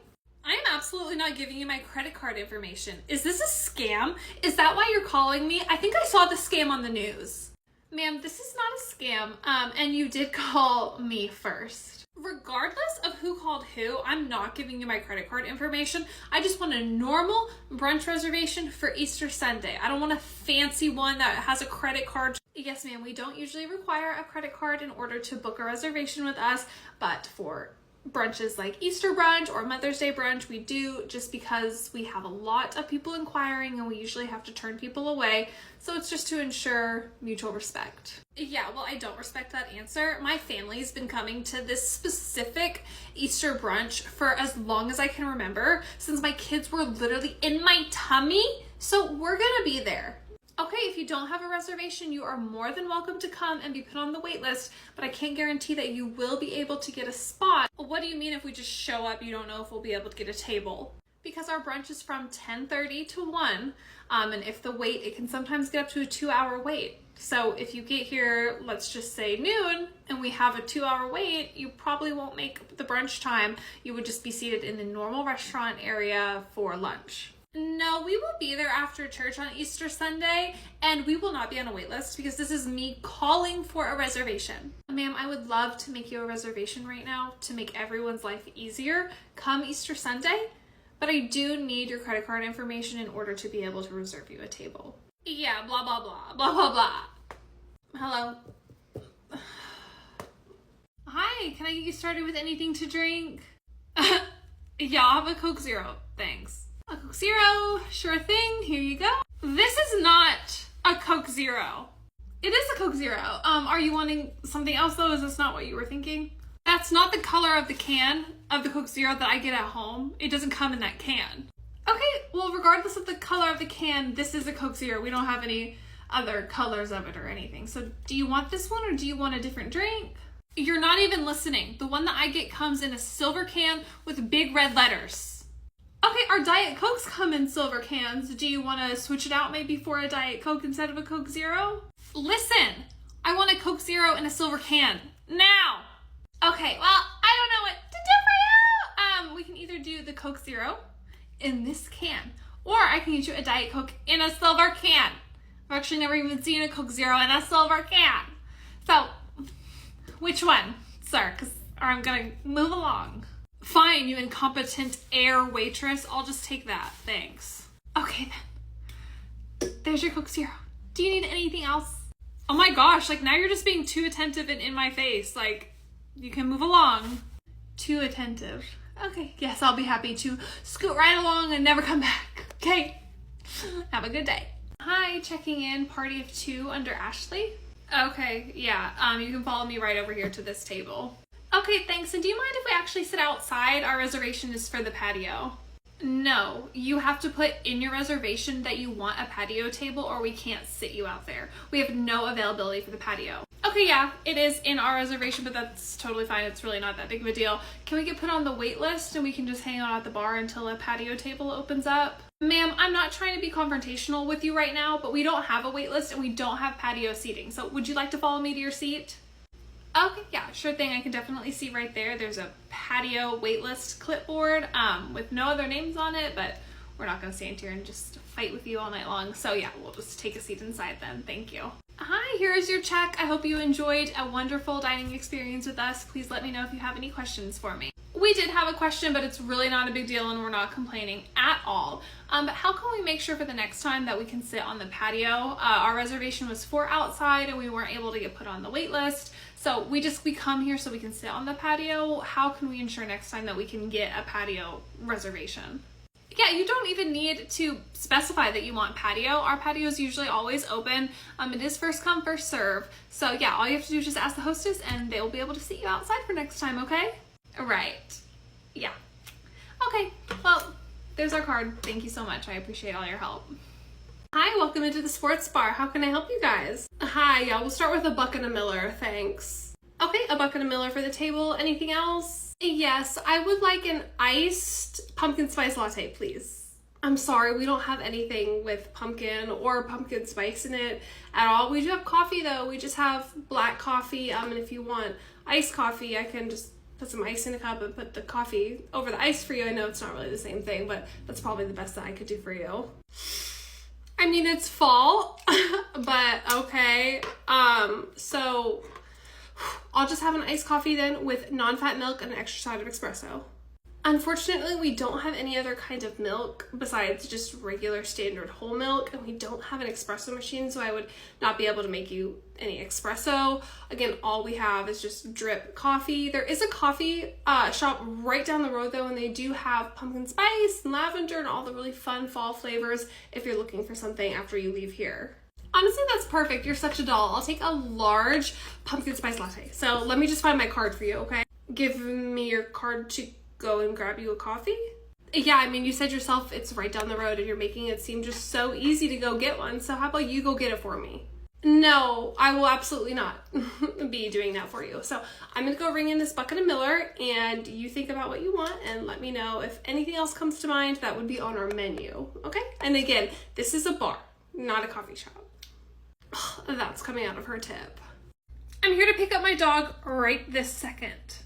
I am absolutely not giving you my credit card information. Is this a scam? Is that why you're calling me? I think I saw the scam on the news. Ma'am, this is not a scam, and you did call me first. Regardless of who called who, I'm not giving you my credit card information. I just want a normal brunch reservation for Easter Sunday. I don't want a fancy one that has a credit card. Yes, ma'am, we don't usually require a credit card in order to book a reservation with us, but for brunches like Easter brunch or Mother's Day brunch, we do, just because we have a lot of people inquiring and we usually have to turn people away. So it's just to ensure mutual respect. Yeah, well, I don't respect that answer. My family's been coming to this specific Easter brunch for as long as I can remember, since my kids were literally in my tummy. So we're gonna be there. Okay, if you don't have a reservation, you are more than welcome to come and be put on the wait list, but I can't guarantee that you will be able to get a spot. What do you mean if we just show up, you don't know if we'll be able to get a table? Because our brunch is from 10:30 to 1, and if the wait, it can sometimes get up to a 2-hour wait. So if you get here, let's just say noon, and we have a 2-hour wait, you probably won't make the brunch time. You would just be seated in the normal restaurant area for lunch. No, we will be there after church on Easter Sunday, and we will not be on a wait list because this is me calling for a reservation. Ma'am, I would love to make you a reservation right now to make everyone's life easier come Easter Sunday, but I do need your credit card information in order to be able to reserve you a table. Yeah, blah, blah, blah, blah, blah, blah. Hello. Hi, can I get you started with anything to drink? Yeah, I'll have a Coke Zero, thanks. A Coke Zero, sure thing, here you go. This is not a Coke Zero. It is a Coke Zero. Are you wanting something else though? Is this not what you were thinking? That's not the color of the can of the Coke Zero that I get at home. It doesn't come in that can. Okay, well, regardless of the color of the can, this is a Coke Zero. We don't have any other colors of it or anything. So do you want this one or do you want a different drink? You're not even listening. The one that I get comes in a silver can with big red letters. Okay, our Diet Cokes come in silver cans. Do you want to switch it out maybe for a Diet Coke instead of a Coke Zero? Listen, I want a Coke Zero in a silver can. Now! Okay, well, I don't know what to do for you! We can either do the Coke Zero in this can, or I can get you a Diet Coke in a silver can. I've actually never even seen a Coke Zero in a silver can. So, which one, sir? Or I'm gonna move along. Fine, you incompetent air waitress. I'll just take that, thanks. Okay then, there's your Coke Zero. Do you need anything else? Oh my gosh, like now you're just being too attentive and in my face. Like, you can move along. Too attentive. Okay, yes, I'll be happy to scoot right along and never come back. Okay, have a good day. Hi, checking in, party of 2 under Ashley. Okay, yeah, you can follow me right over here to this table. Okay, thanks, and do you mind if we actually sit outside? Our reservation is for the patio. No, you have to put in your reservation that you want a patio table or we can't sit you out there. We have no availability for the patio. Okay, yeah, it is in our reservation, but that's totally fine. It's really not that big of a deal. Can we get put on the wait list and we can just hang out at the bar until a patio table opens up? Ma'am, I'm not trying to be confrontational with you right now, but we don't have a wait list and we don't have patio seating. So would you like to follow me to your seat? Okay, yeah, sure thing. I can definitely see right there. There's a patio waitlist clipboard with no other names on it, but we're not going to stand here and just fight with you all night long. So yeah, we'll just take a seat inside then. Thank you. Hi, here's your check. I hope you enjoyed a wonderful dining experience with us. Please let me know if you have any questions for me. We did have a question, but it's really not a big deal and we're not complaining at all. But how can we make sure for the next time that we can sit on the patio? Our reservation was for outside and we weren't able to get put on the wait list. So we come here so we can sit on the patio. How can we ensure next time that we can get a patio reservation? Yeah, you don't even need to specify that you want patio. Our patio is usually always open. It is first come, first serve. So yeah, all you have to do is just ask the hostess and they will be able to seat you outside for next time, okay? Right. Yeah. Okay, well, there's our card. Thank you so much. I appreciate all your help. Hi, welcome into the sports bar. How can I help you guys? Hi, yeah, we'll start with a bucket of Miller, thanks. Okay, a bucket of Miller for the table. Anything else? Yes, I would like an iced pumpkin spice latte, please. I'm sorry, we don't have anything with pumpkin or pumpkin spice in it at all. We do have coffee though. We just have black coffee. And if you want iced coffee, I can just put some ice in a cup and put the coffee over the ice for you. I know it's not really the same thing, but that's probably the best that I could do for you. I mean, it's fall, but okay. So I'll just have an iced coffee then with non-fat milk and an extra side of espresso. Unfortunately, we don't have any other kind of milk besides just regular standard whole milk, and we don't have an espresso machine, so I would not be able to make you any espresso. Again, all we have is just drip coffee. There is a coffee shop right down the road though, and they do have pumpkin spice and lavender and all the really fun fall flavors if you're looking for something after you leave here. Honestly, that's perfect. You're such a doll. I'll take a large pumpkin spice latte. So let me just find my card for you, okay? Give me your card to go and grab you a coffee? Yeah, I mean, you said yourself it's right down the road and you're making it seem just so easy to go get one. So how about you go get it for me? No, I will absolutely not be doing that for you. So I'm gonna go ring in this bucket of Miller and you think about what you want and let me know if anything else comes to mind that would be on our menu, okay? And again, this is a bar, not a coffee shop. That's coming out of her tip. I'm here to pick up my dog right this second.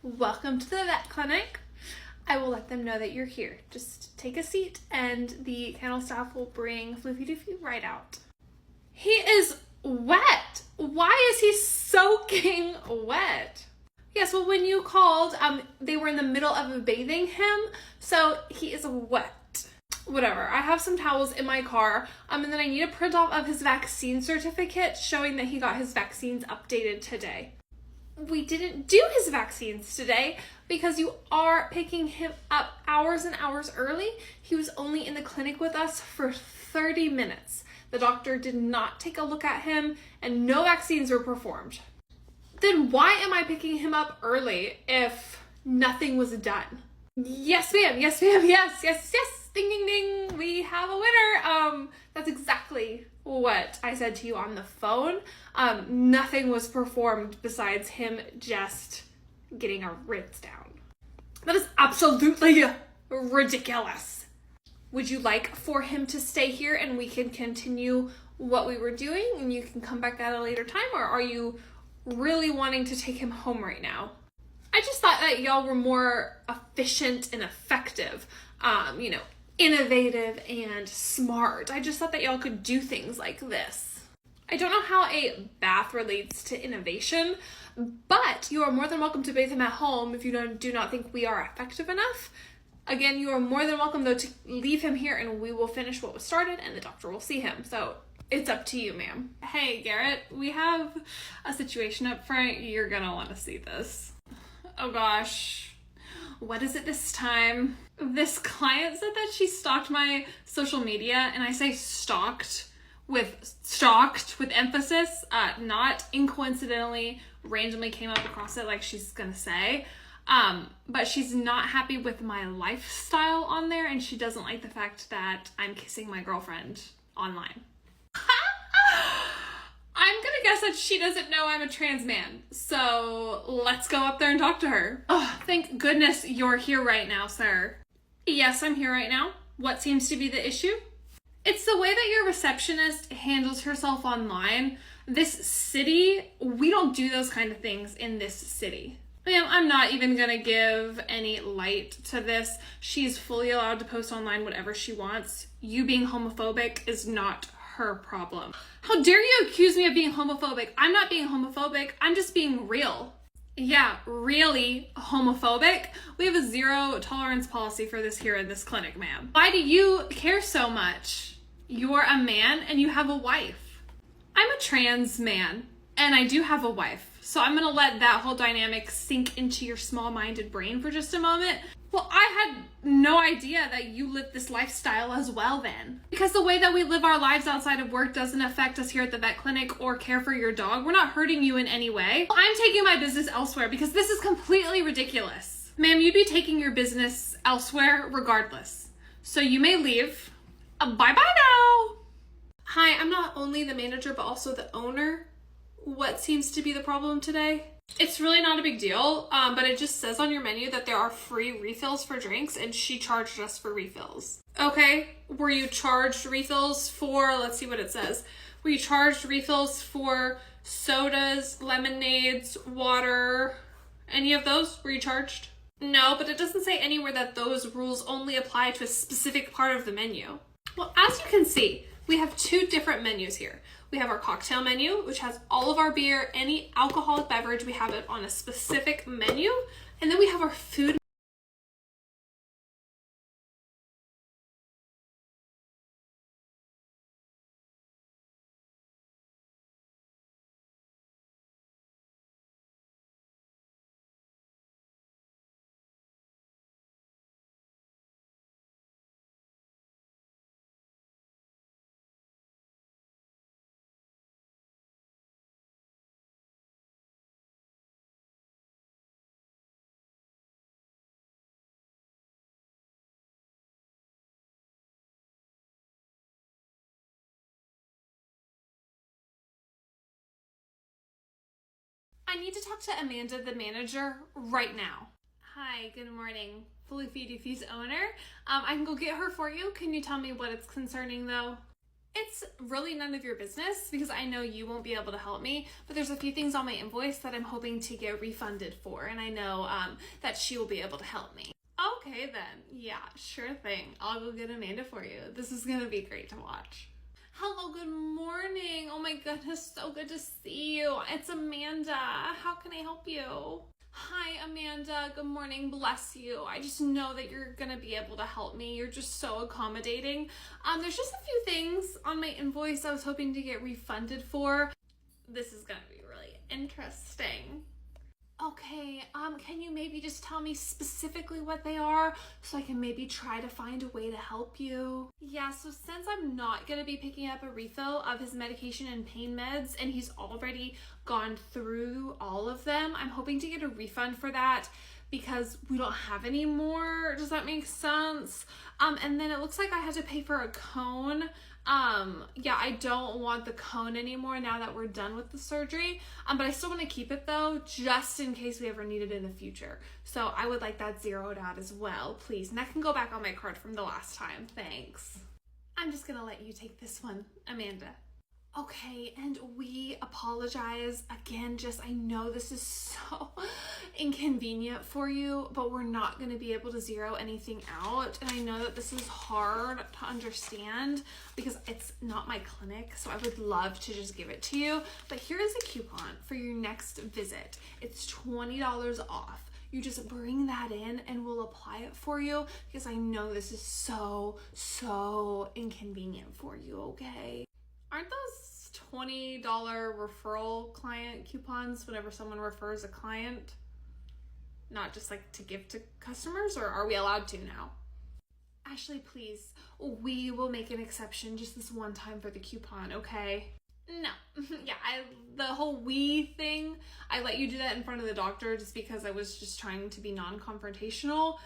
Welcome to the vet clinic. I will let them know that you're here. Just take a seat and the kennel staff will bring Floofy right out. He is wet. Why is he soaking wet? Yes, well, when you called, they were in the middle of bathing him, so he is wet. Whatever, I have some towels in my car, and then I need a print off of his vaccine certificate showing that he got his vaccines updated today. We didn't do his vaccines today because you are picking him up hours and hours early. He was only in the clinic with us for 30 minutes. The doctor did not take a look at him, and no vaccines were performed. Then why am I picking him up early if nothing was done? Yes, ma'am. Yes, ma'am. Yes, yes, yes. Ding, ding, ding. We have a winner. That's exactly what I said to you on the phone. Nothing was performed besides him just getting a rinse down. That is absolutely ridiculous. Would you like for him to stay here and we can continue what we were doing and you can come back at a later time, or are you really wanting to take him home right now? I just thought that y'all were more efficient and effective, innovative and smart. I just thought that y'all could do things like this. I don't know how a bath relates to innovation, but you are more than welcome to bathe him at home if you do not think we are effective enough. Again, you are more than welcome, though, to leave him here and we will finish what was started and the doctor will see him. So it's up to you, ma'am. Hey, Garrett, we have a situation up front. You're gonna want to see this. Oh gosh, what is it this time? This client said that she stalked my social media, and I say stalked with emphasis, not incoincidentally, randomly came up across it like she's gonna say. But she's not happy with my lifestyle on there, and she doesn't like the fact that I'm kissing my girlfriend online. I'm gonna guess that she doesn't know I'm a trans man, so let's go up there and talk to her. Oh, thank goodness you're here right now, sir. Yes, I'm here right now. What seems to be the issue? It's the way that your receptionist handles herself online. This city, we don't do those kind of things in this city. Ma'am, I'm not even gonna give any light to this. She's fully allowed to post online whatever she wants. You being homophobic is not her problem. How dare you accuse me of being homophobic? I'm not being homophobic. I'm just being real. Yeah, really homophobic. We have a zero tolerance policy for this here in this clinic, ma'am. Why do you care so much? You're a man and you have a wife. I'm a trans man and I do have a wife. So I'm gonna let that whole dynamic sink into your small-minded brain for just a moment. Well, I had no idea that you lived this lifestyle as well then. Because the way that we live our lives outside of work doesn't affect us here at the vet clinic or care for your dog. We're not hurting you in any way. I'm taking my business elsewhere because this is completely ridiculous. Ma'am, you'd be taking your business elsewhere regardless. So you may leave. Bye-bye now. Hi, I'm not only the manager, but also the owner. What seems to be the problem today? It's really not a big deal, but it just says on your menu that there are free refills for drinks and she charged us for refills. Okay, were you charged refills for, let's see what it says. Were you charged refills for sodas, lemonades, water, any of those? Were you charged? No, but it doesn't say anywhere that those rules only apply to a specific part of the menu. Well, as you can see, we have two different menus here. We have our cocktail menu, which has all of our beer, any alcoholic beverage, we have it on a specific menu. And then we have our food. I need to talk to Amanda, the manager, right now. Hi, good morning. Floofydoofy's owner. I can go get her for you. Can you tell me what it's concerning though? It's really none of your business because I know you won't be able to help me, but there's a few things on my invoice that I'm hoping to get refunded for, and I know that she will be able to help me. Okay then, yeah, sure thing. I'll go get Amanda for you. This is gonna be great to watch. Hello, good morning. Oh my goodness, so good to see you. It's Amanda. How can I help you? Hi, Amanda. Good morning. Bless you. I just know that you're gonna be able to help me. You're just so accommodating. There's just a few things on my invoice I was hoping to get refunded for. This is gonna be really interesting. Okay, can you maybe just tell me specifically what they are so I can maybe try to find a way to help you? Yeah, so since I'm not gonna be picking up a refill of his medication and pain meds and he's already gone through all of them, I'm hoping to get a refund for that because we don't have any more. Does that make sense? And then it looks like I had to pay for a cone. Yeah, I don't want the cone anymore now that we're done with the surgery. But I still want to keep it though, just in case we ever need it in the future. So I would like that zeroed out as well, please. And that can go back on my card from the last time. Thanks. I'm just gonna let you take this one, Amanda. Okay, and we apologize again. I know this is so inconvenient for you, but we're not going to be able to zero anything out. And I know that this is hard to understand because it's not my clinic, so I would love to just give it to you. But here is a coupon for your next visit. It's $20 off. You just bring that in and we'll apply it for you because I know this is so inconvenient for you, okay? Aren't those $20 referral client coupons whenever someone refers a client? Not just like to give to customers, or are we allowed to now? Ashley, please, we will make an exception just this one time for the coupon, okay? No, yeah, the whole we thing, I let you do that in front of the doctor just because I was just trying to be non-confrontational.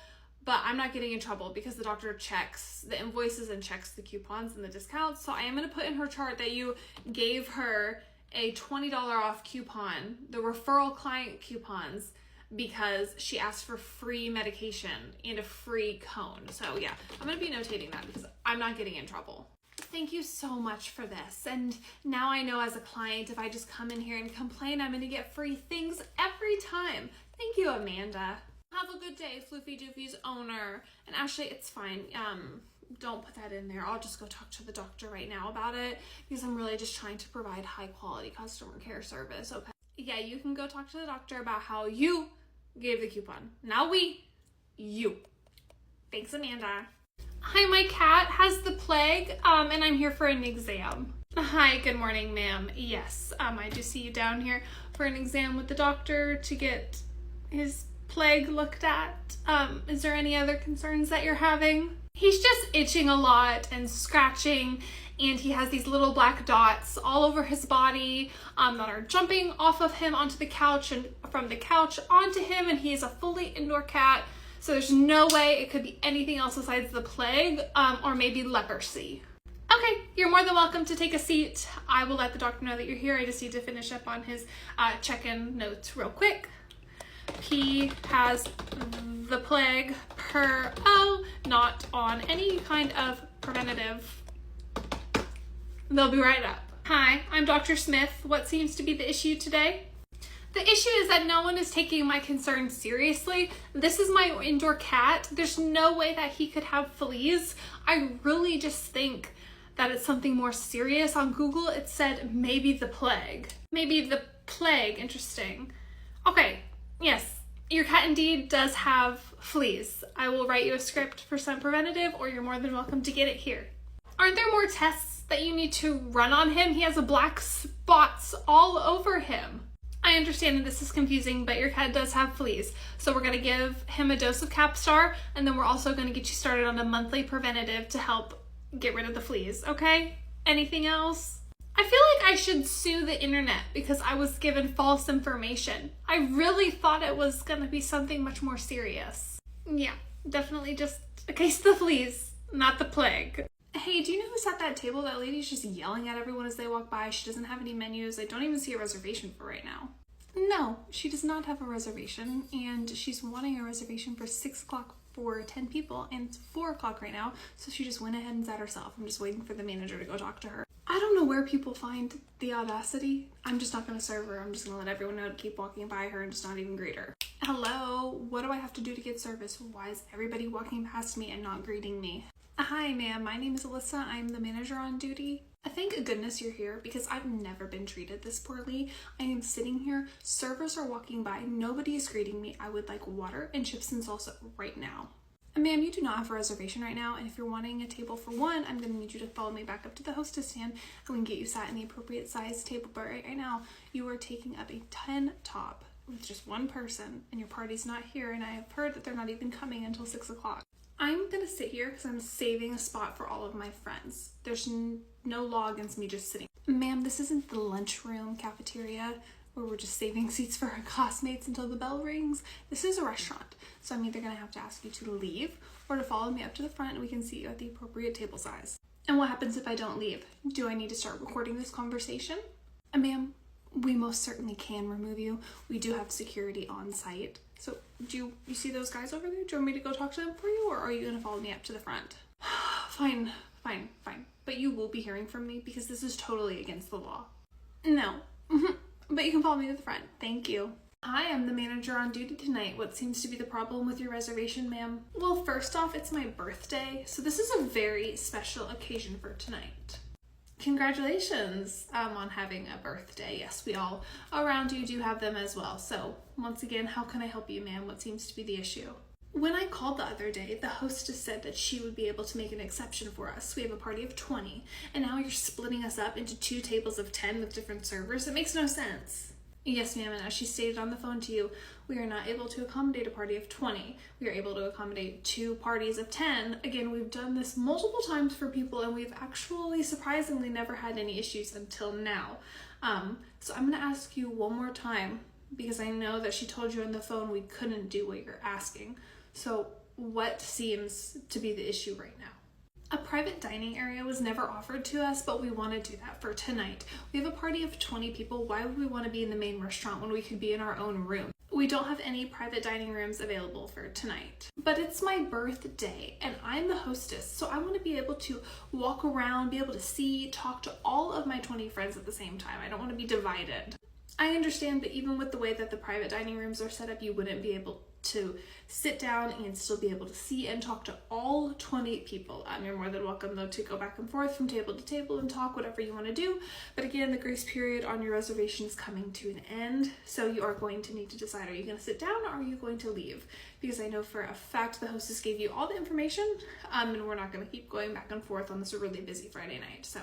But I'm not getting in trouble because the doctor checks the invoices and checks the coupons and the discounts. So I am going to put in her chart that you gave her a $20 off coupon, the referral client coupons, because she asked for free medication and a free cone. So yeah, I'm going to be notating that because I'm not getting in trouble. Thank you so much for this. And now I know as a client, if I just come in here and complain, I'm going to get free things every time. Thank you, Amanda. Have a good day, Floofy Doofy's owner. And Ashley, it's fine. Don't put that in there. I'll just go talk to the doctor right now about it because I'm really just trying to provide high quality customer care service, okay? Yeah, you can go talk to the doctor about how you gave the coupon. Not we, you. Thanks, Amanda. Hi, my cat has the plague, and I'm here for an exam. Hi, good morning, ma'am. Yes, I do see you down here for an exam with the doctor to get his plague looked at. Is there any other concerns that you're having? He's just itching a lot and scratching, and he has these little black dots all over his body that are jumping off of him onto the couch and from the couch onto him, and he is a fully indoor cat, so there's no way it could be anything else besides the plague or maybe leprosy. Okay, you're more than welcome to take a seat. I will let the doctor know that you're here. I just need to finish up on his check-in notes real quick. He has the plague per not on any kind of preventative. They'll be right up. Hi, I'm Dr. Smith. What seems to be the issue today? The issue is that no one is taking my concerns seriously. This is my indoor cat. There's no way that he could have fleas. I really just think that it's something more serious. On Google, it said maybe the plague. Maybe the plague, interesting. Okay. Yes, your cat indeed does have fleas. I will write you a script for some preventative, or you're more than welcome to get it here. Aren't there more tests that you need to run on him? He has black spots all over him. I understand that this is confusing, but your cat does have fleas. So we're gonna give him a dose of Capstar, and then we're also gonna get you started on a monthly preventative to help get rid of the fleas, okay? Anything else? I feel like I should sue the internet because I was given false information. I really thought it was gonna be something much more serious. Yeah, definitely just a case of the fleas, not the plague. Hey, do you know who's at that table? That lady's just yelling at everyone as they walk by. She doesn't have any menus. I don't even see a reservation for right now. No, she does not have a reservation, and she's wanting a reservation for 6 o'clock for 10 people, and it's 4 o'clock right now, so she just went ahead and sat herself. I'm just waiting for the manager to go talk to her. I don't know where people find the audacity. I'm just not gonna serve her. I'm just gonna let everyone know to keep walking by her and just not even greet her. Hello, what do I have to do to get service? Why is everybody walking past me and not greeting me? Hi, ma'am. My name is Alyssa. I'm the manager on duty. Thank goodness you're here because I've never been treated this poorly. I am sitting here, servers are walking by, nobody is greeting me. I would like water and chips and salsa right now. Ma'am, you do not have a reservation right now, and if you're wanting a table for one, I'm going to need you to follow me back up to the hostess stand and we can get you sat in the appropriate size table. But right now, you are taking up a 10 top with just one person, and your party's not here, and I have heard that they're not even coming until 6 o'clock. I'm gonna sit here because I'm saving a spot for all of my friends. There's no law against me just sitting. Ma'am, this isn't the lunchroom cafeteria where we're just saving seats for our classmates until the bell rings. This is a restaurant, so I'm either gonna have to ask you to leave or to follow me up to the front and we can seat you at the appropriate table size. And what happens if I don't leave? Do I need to start recording this conversation? Ma'am, we most certainly can remove you. We do have security on site. So do you see those guys over there? Do you want me to go talk to them for you, or are you gonna follow me up to the front? Fine. But you will be hearing from me because this is totally against the law. No, but you can follow me to the front. Thank you. I am the manager on duty tonight. What seems to be the problem with your reservation, ma'am? Well, first off, it's my birthday, so this is a very special occasion for tonight. Congratulations on having a birthday. Yes, we all around you do have them as well. So once again, how can I help you, ma'am? What seems to be the issue? When I called the other day, the hostess said that she would be able to make an exception for us. We have a party of 20, and now you're splitting us up into 2 tables of 10 with different servers. It makes no sense. Yes, ma'am, and as she stated on the phone to you, we are not able to accommodate a party of 20. We are able to accommodate 2 parties of 10. Again, we've done this multiple times for people, and we've actually surprisingly never had any issues until now. So I'm gonna ask you one more time because I know that she told you on the phone we couldn't do what you're asking. So what seems to be the issue right now? A private dining area was never offered to us, but we want to do that for tonight. We have a party of 20 people. Why would we want to be in the main restaurant when we could be in our own room? We don't have any private dining rooms available for tonight. But it's my birthday and I'm the hostess, so I want to be able to walk around, be able to see, talk to all of my 20 friends at the same time. I don't want to be divided. I understand, but even with the way that the private dining rooms are set up, you wouldn't be able to sit down and still be able to see and talk to all 20 people. You're more than welcome though to go back and forth from table to table and talk whatever you want to do. But again, the grace period on your reservation is coming to an end. So you are going to need to decide, are you going to sit down or are you going to leave? Because I know for a fact the hostess gave you all the information and we're not going to keep going back and forth on this really busy Friday night. So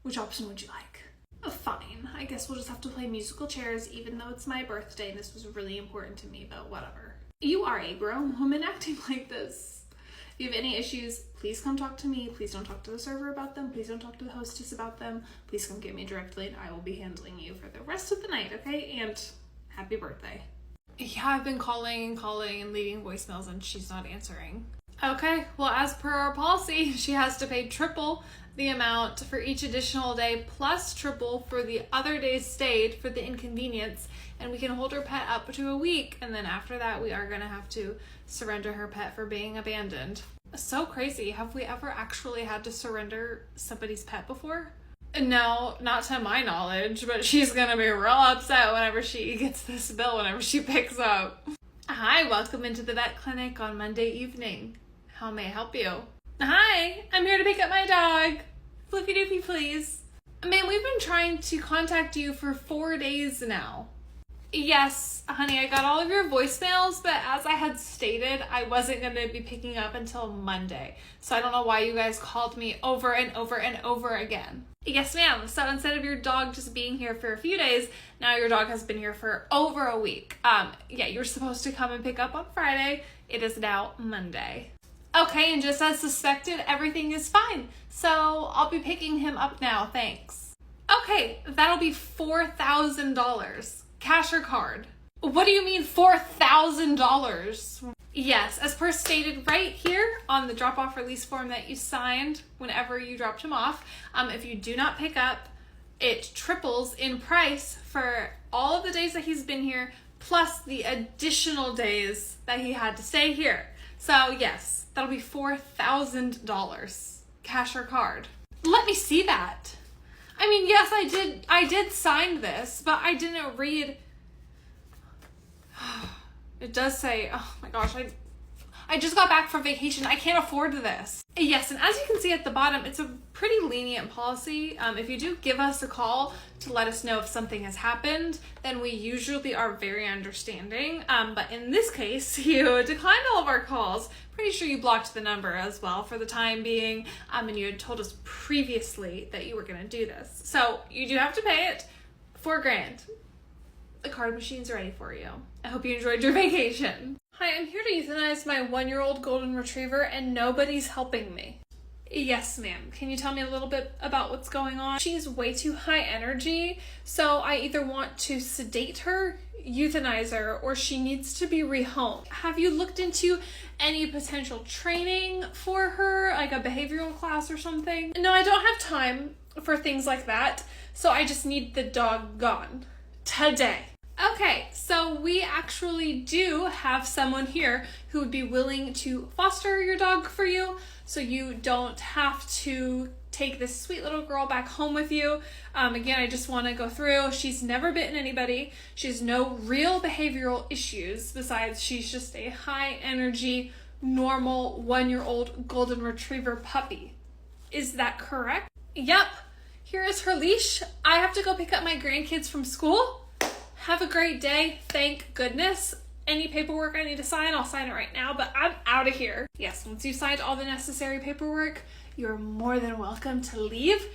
which option would you like? Fine, I guess we'll just have to play musical chairs even though it's my birthday and this was really important to me, but whatever. You are a grown woman acting like this. If you have any issues, please come talk to me. Please don't talk to the server about them. Please don't talk to the hostess about them. Please come get me directly and I will be handling you for the rest of the night, okay? And happy birthday. Yeah, I've been calling and leaving voicemails and she's not answering. Okay, well, as per our policy, she has to pay triple the amount for each additional day plus triple for the other days stayed for the inconvenience, and we can hold her pet up to a week, and then after that we are gonna have to surrender her pet for being abandoned. So crazy. Have we ever actually had to surrender somebody's pet before? No, not to my knowledge, but she's gonna be real upset whenever she gets this bill whenever she picks up. Hi, welcome into the vet clinic on Monday evening. How may I help you? Hi, I'm here to pick up my dog. Floofy doofy, please. Ma'am, we've been trying to contact you for 4 days now. Yes, honey, I got all of your voicemails, but as I had stated, I wasn't going to be picking up until Monday. So I don't know why you guys called me over and over and over again. Yes, ma'am. So instead of your dog just being here for a few days, now your dog has been here for over a week. Yeah, you were supposed to come and pick up on Friday. It is now Monday. Okay, and just as suspected, everything is fine. So I'll be picking him up now, thanks. Okay, that'll be $4,000. Cash or card? What do you mean $4,000? Yes, as per stated right here on the drop-off release form that you signed whenever you dropped him off, if you do not pick up, it triples in price for all of the days that he's been here, plus the additional days that he had to stay here. So yes, that'll be $4,000. Cash or card? Let me see that. I mean, yes, I did sign this, but I didn't read. It does say, oh my gosh, I just got back from vacation. I can't afford this. Yes, and as you can see at the bottom, it's a pretty lenient policy. If you do give us a call to let us know if something has happened, then we usually are very understanding. But in this case, you declined all of our calls. Pretty sure you blocked the number as well for the time being. And you had told us previously that you were gonna do this. So you do have to pay it. $4,000. The card machine's ready for you. I hope you enjoyed your vacation. Hi, I'm here to euthanize my 1-year-old golden retriever and nobody's helping me. Yes, ma'am. Can you tell me a little bit about what's going on? She's way too high energy, so I either want to sedate her, euthanize her, or she needs to be rehomed. Have you looked into any potential training for her, like a behavioral class or something? No, I don't have time for things like that, so I just need the dog gone. Today. Okay, so we actually do have someone here who would be willing to foster your dog for you, so you don't have to take this sweet little girl back home with you. Again, I just want to go through. She's never bitten anybody. She has no real behavioral issues besides she's just a high energy, normal 1-year-old golden retriever puppy. Is that correct? Yep. Here is her leash. I have to go pick up my grandkids from school. Have a great day. Thank goodness. Any paperwork I need to sign, I'll sign it right now, but I'm out of here. Yes, once you've signed all the necessary paperwork, you're more than welcome to leave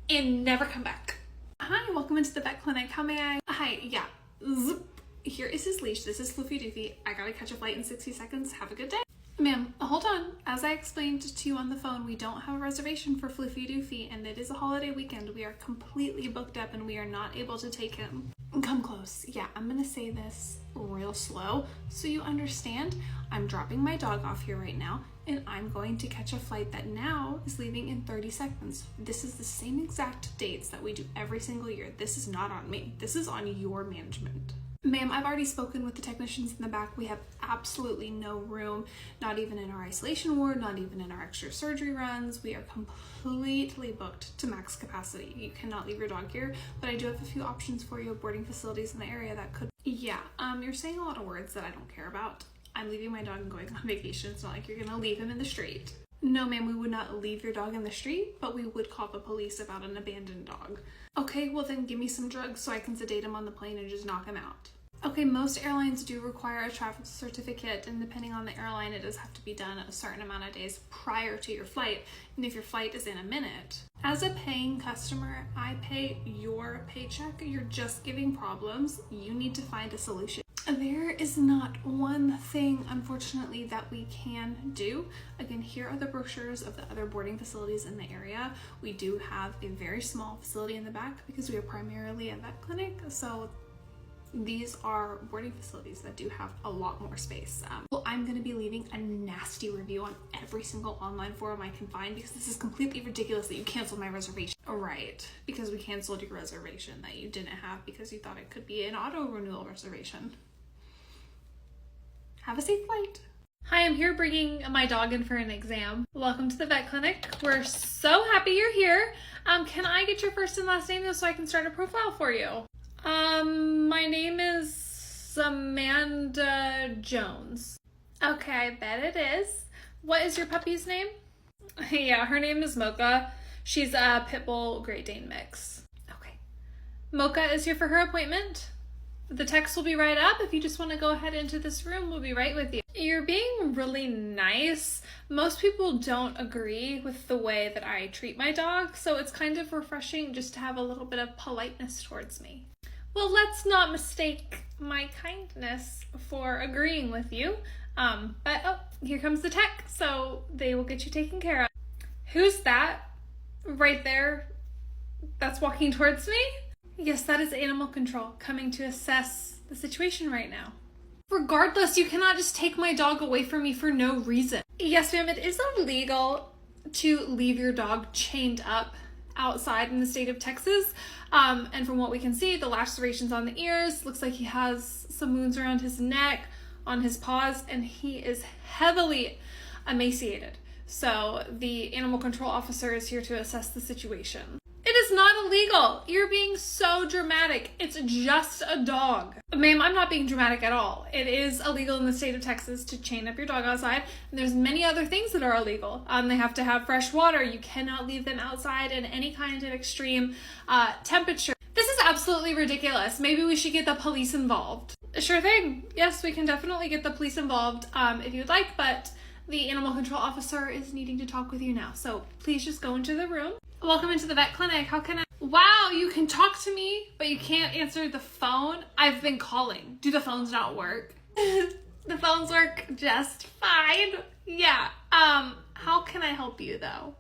and never come back. Hi, welcome into the vet clinic. How may I? Hi, yeah. Zoop. Here is his leash. This is Floofy Doofy. I gotta catch a flight in 60 seconds. Have a good day. Ma'am, hold on. As I explained to you on the phone, we don't have a reservation for Floofy Doofy, and it is a holiday weekend. We are completely booked up and we are not able to take him. Come close. Yeah, I'm gonna say this real slow so you understand. I'm dropping my dog off here right now, and I'm going to catch a flight that now is leaving in 30 seconds. This is the same exact dates that we do every single year. This is not on me. This is on your management. Ma'am, I've already spoken with the technicians in the back. We have absolutely no room, not even in our isolation ward, not even in our extra surgery runs. We are completely booked to max capacity. You cannot leave your dog here, but I do have a few options for you of boarding facilities in the area that could. Yeah, you're saying a lot of words that I don't care about. I'm leaving my dog and going on vacation. It's not like you're gonna leave him in the street. No, ma'am, we would not leave your dog in the street, but we would call the police about an abandoned dog. Okay, well then give me some drugs so I can sedate him on the plane and just knock him out. Okay, most airlines do require a travel certificate, and depending on the airline, it does have to be done a certain amount of days prior to your flight, and if your flight is in a minute. As a paying customer, I pay your paycheck. You're just giving problems. You need to find a solution. There is not one thing, unfortunately, that we can do. Again, here are the brochures of the other boarding facilities in the area. We do have a very small facility in the back because we are primarily a vet clinic, so these are boarding facilities that do have a lot more space. Well, I'm going to be leaving a nasty review on every single online forum I can find because this is completely ridiculous that you canceled my reservation. Right, because we canceled your reservation that you didn't have because you thought it could be an auto renewal reservation. Have a safe flight. Hi, I'm here bringing my dog in for an exam. Welcome to the vet clinic. We're so happy you're here. Can I get your first and last name though so I can start a profile for you? My name is Amanda Jones. Okay, I bet it is. What is your puppy's name? Yeah, her name is Mocha. She's a pit bull Great Dane mix. Okay. Mocha is here for her appointment. The text will be right up. If you just want to go ahead into this room, we'll be right with you. You're being really nice. Most people don't agree with the way that I treat my dog, so it's kind of refreshing just to have a little bit of politeness towards me. Well, let's not mistake my kindness for agreeing with you. But oh, here comes the tech, so they will get you taken care of. Who's that? Right there? That's walking towards me? Yes, that is animal control coming to assess the situation right now. Regardless, you cannot just take my dog away from me for no reason. Yes, ma'am, it is illegal to leave your dog chained up outside in the state of Texas. And from what we can see, the lacerations on the ears, looks like he has some wounds around his neck, on his paws, and he is heavily emaciated. So the animal control officer is here to assess the situation. It is not illegal. You're being so dramatic. It's just a dog. Ma'am, I'm not being dramatic at all. It is illegal in the state of Texas to chain up your dog outside, and there's many other things that are illegal. They have to have fresh water. You cannot leave them outside in any kind of extreme temperature. This is absolutely ridiculous. Maybe we should get the police involved. Sure thing. Yes, we can definitely get the police involved if you'd like, but the animal control officer is needing to talk with you now. So please just go into the room. Welcome into the vet clinic. How can I? Wow, you can talk to me, but you can't answer the phone. I've been calling. Do the phones not work? The phones work just fine. Yeah. How can I help you though?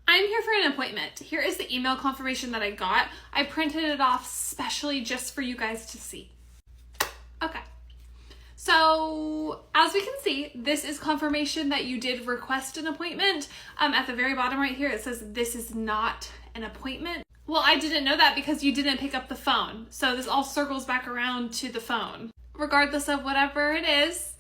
I'm here for an appointment. Here is the email confirmation that I got. I printed it off specially just for you guys to see. Okay. So, as we can see, this is confirmation that you did request an appointment. At the very bottom right here, it says this is not an appointment. Well, I didn't know that because you didn't pick up the phone. So this all circles back around to the phone. Regardless of whatever it is,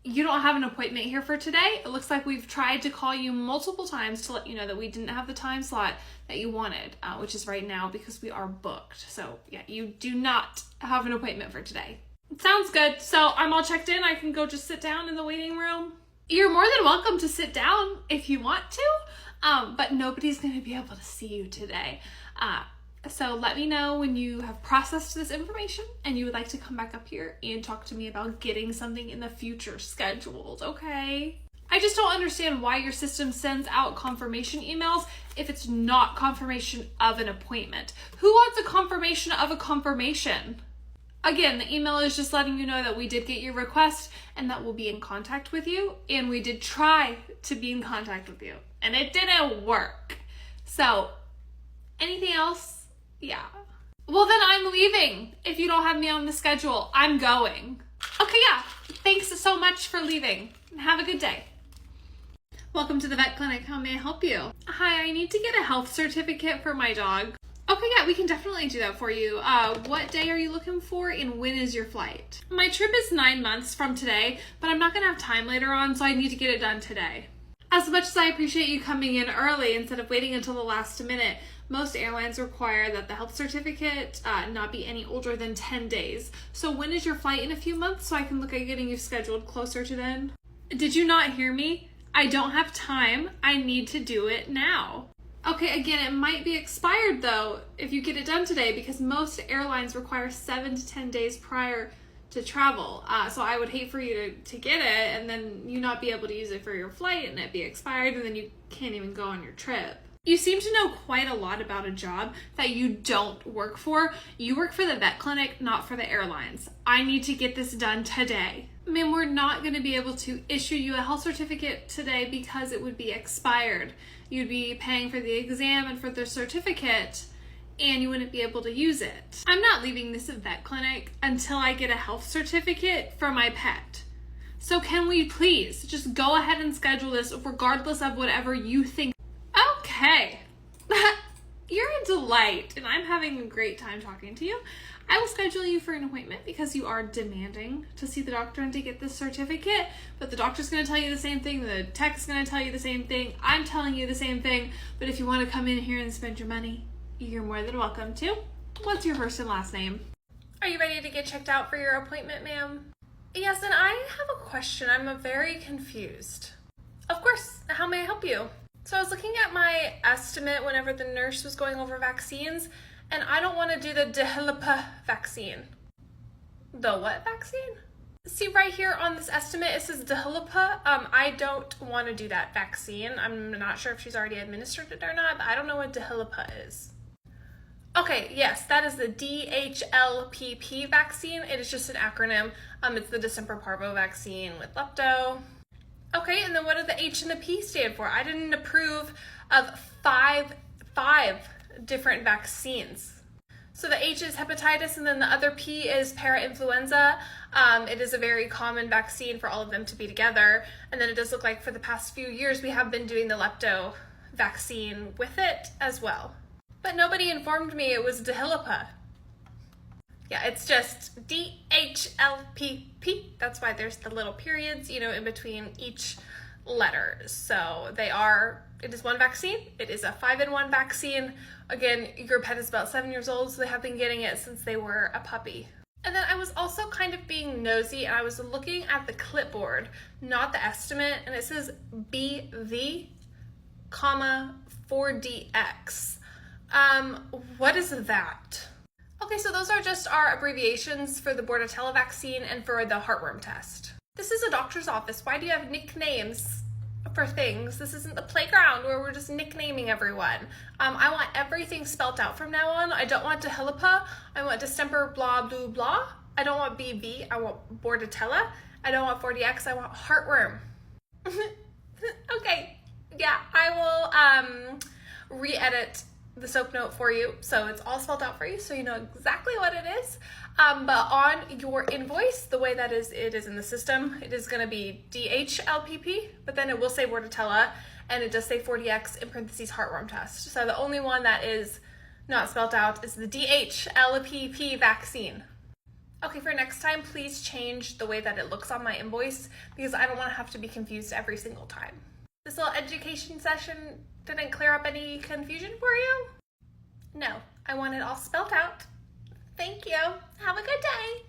you don't have an appointment here for today. It looks like we've tried to call you multiple times to let you know that we didn't have the time slot that you wanted, which is right now because we are booked. So yeah, you do not have an appointment for today. Sounds good. So I'm all checked in. I can go just sit down in the waiting room. You're more than welcome to sit down if you want to, but nobody's going to be able to see you today. So let me know when you have processed this information and you would like to come back up here and talk to me about getting something in the future scheduled, okay? I just don't understand why your system sends out confirmation emails if it's not confirmation of an appointment. Who wants a confirmation of a confirmation? Again, the email is just letting you know that we did get your request and that we'll be in contact with you. And we did try to be in contact with you and it didn't work. So anything else? Yeah. Well, then I'm leaving. If you don't have me on the schedule, I'm going. Okay, yeah. Thanks so much for leaving. Have a good day. Welcome to the vet clinic. How may I help you? Hi, I need to get a health certificate for my dog. Okay, yeah, we can definitely do that for you. What day are you looking for and when is your flight? My trip is 9 months from today, but I'm not gonna have time later on, so I need to get it done today. As much as I appreciate you coming in early instead of waiting until the last minute, most airlines require that the health certificate not be any older than 10 days. So when is your flight in a few months so I can look at getting you scheduled closer to then? Did you not hear me? I don't have time. I need to do it now. Okay, again, it might be expired though if you get it done today because most airlines require 7 to 10 days prior to travel. So I would hate for you to get it and then you not be able to use it for your flight and it be expired and then you can't even go on your trip. You seem to know quite a lot about a job that you don't work for. You work for the vet clinic, not for the airlines. I need to get this done today. Ma'am, we're not going to be able to issue you a health certificate today because it would be expired. You'd be paying for the exam and for the certificate, and you wouldn't be able to use it. I'm not leaving this vet clinic until I get a health certificate for my pet. So can we please just go ahead and schedule this regardless of whatever you think? Okay. You're a delight, and I'm having a great time talking to you. I will schedule you for an appointment because you are demanding to see the doctor and to get this certificate, but the doctor's going to tell you the same thing, the tech's going to tell you the same thing, I'm telling you the same thing, but if you want to come in here and spend your money, you're more than welcome to. What's your first and last name? Are you ready to get checked out for your appointment, ma'am? Yes, and I have a question. I'm very confused. Of course. How may I help you? So I was looking at my estimate whenever the nurse was going over vaccines, and I don't want to do the DHLP vaccine. The what vaccine? See right here on this estimate, it says DHLP. I don't want to do that vaccine. I'm not sure if she's already administered it or not, but I don't know what DHLP is. Okay, yes, that is the DHLPP vaccine. It is just an acronym. It's the December parvo vaccine with lepto. Okay, and then what do the H and the P stand for? I didn't approve of five different vaccines. So the H is hepatitis, and then the other P is parainfluenza. It is a very common vaccine for all of them to be together. And then it does look like for the past few years, we have been doing the lepto vaccine with it as well. But nobody informed me it was DHLP. Yeah, it's just DHLPP. That's why there's the little periods, in between each letters. So it is one vaccine. It is a 5-in-1 vaccine. Again, your pet is about 7 years old, so they have been getting it since they were a puppy. And then I was also kind of being nosy, and I was looking at the clipboard, not the estimate, and it says BV, 4DX. What is that? Okay, so those are just our abbreviations for the Bordetella vaccine and for the heartworm test. This is a doctor's office. Why do you have nicknames for things? This isn't the playground where we're just nicknaming everyone. I want everything spelt out from now on. I don't want Dehelipa. I want distemper blah blah blah. I don't want BV. I want Bordetella. I don't want 4DX. I want heartworm. Okay, yeah, I will re-edit the soap note for you so it's all spelled out for you so you know exactly what it is. But on your invoice, the way that it is in the system, it is going to be DHLPP, but then it will say Bordetella, and it does say 4DX in parentheses heartworm test. So the only one that is not spelled out is the DHLPP vaccine. Okay, for next time, please change the way that it looks on my invoice because I don't want to have to be confused every single time. This little education session didn't clear up any confusion for you? No, I want it all spelled out. Thank you. Have a good day.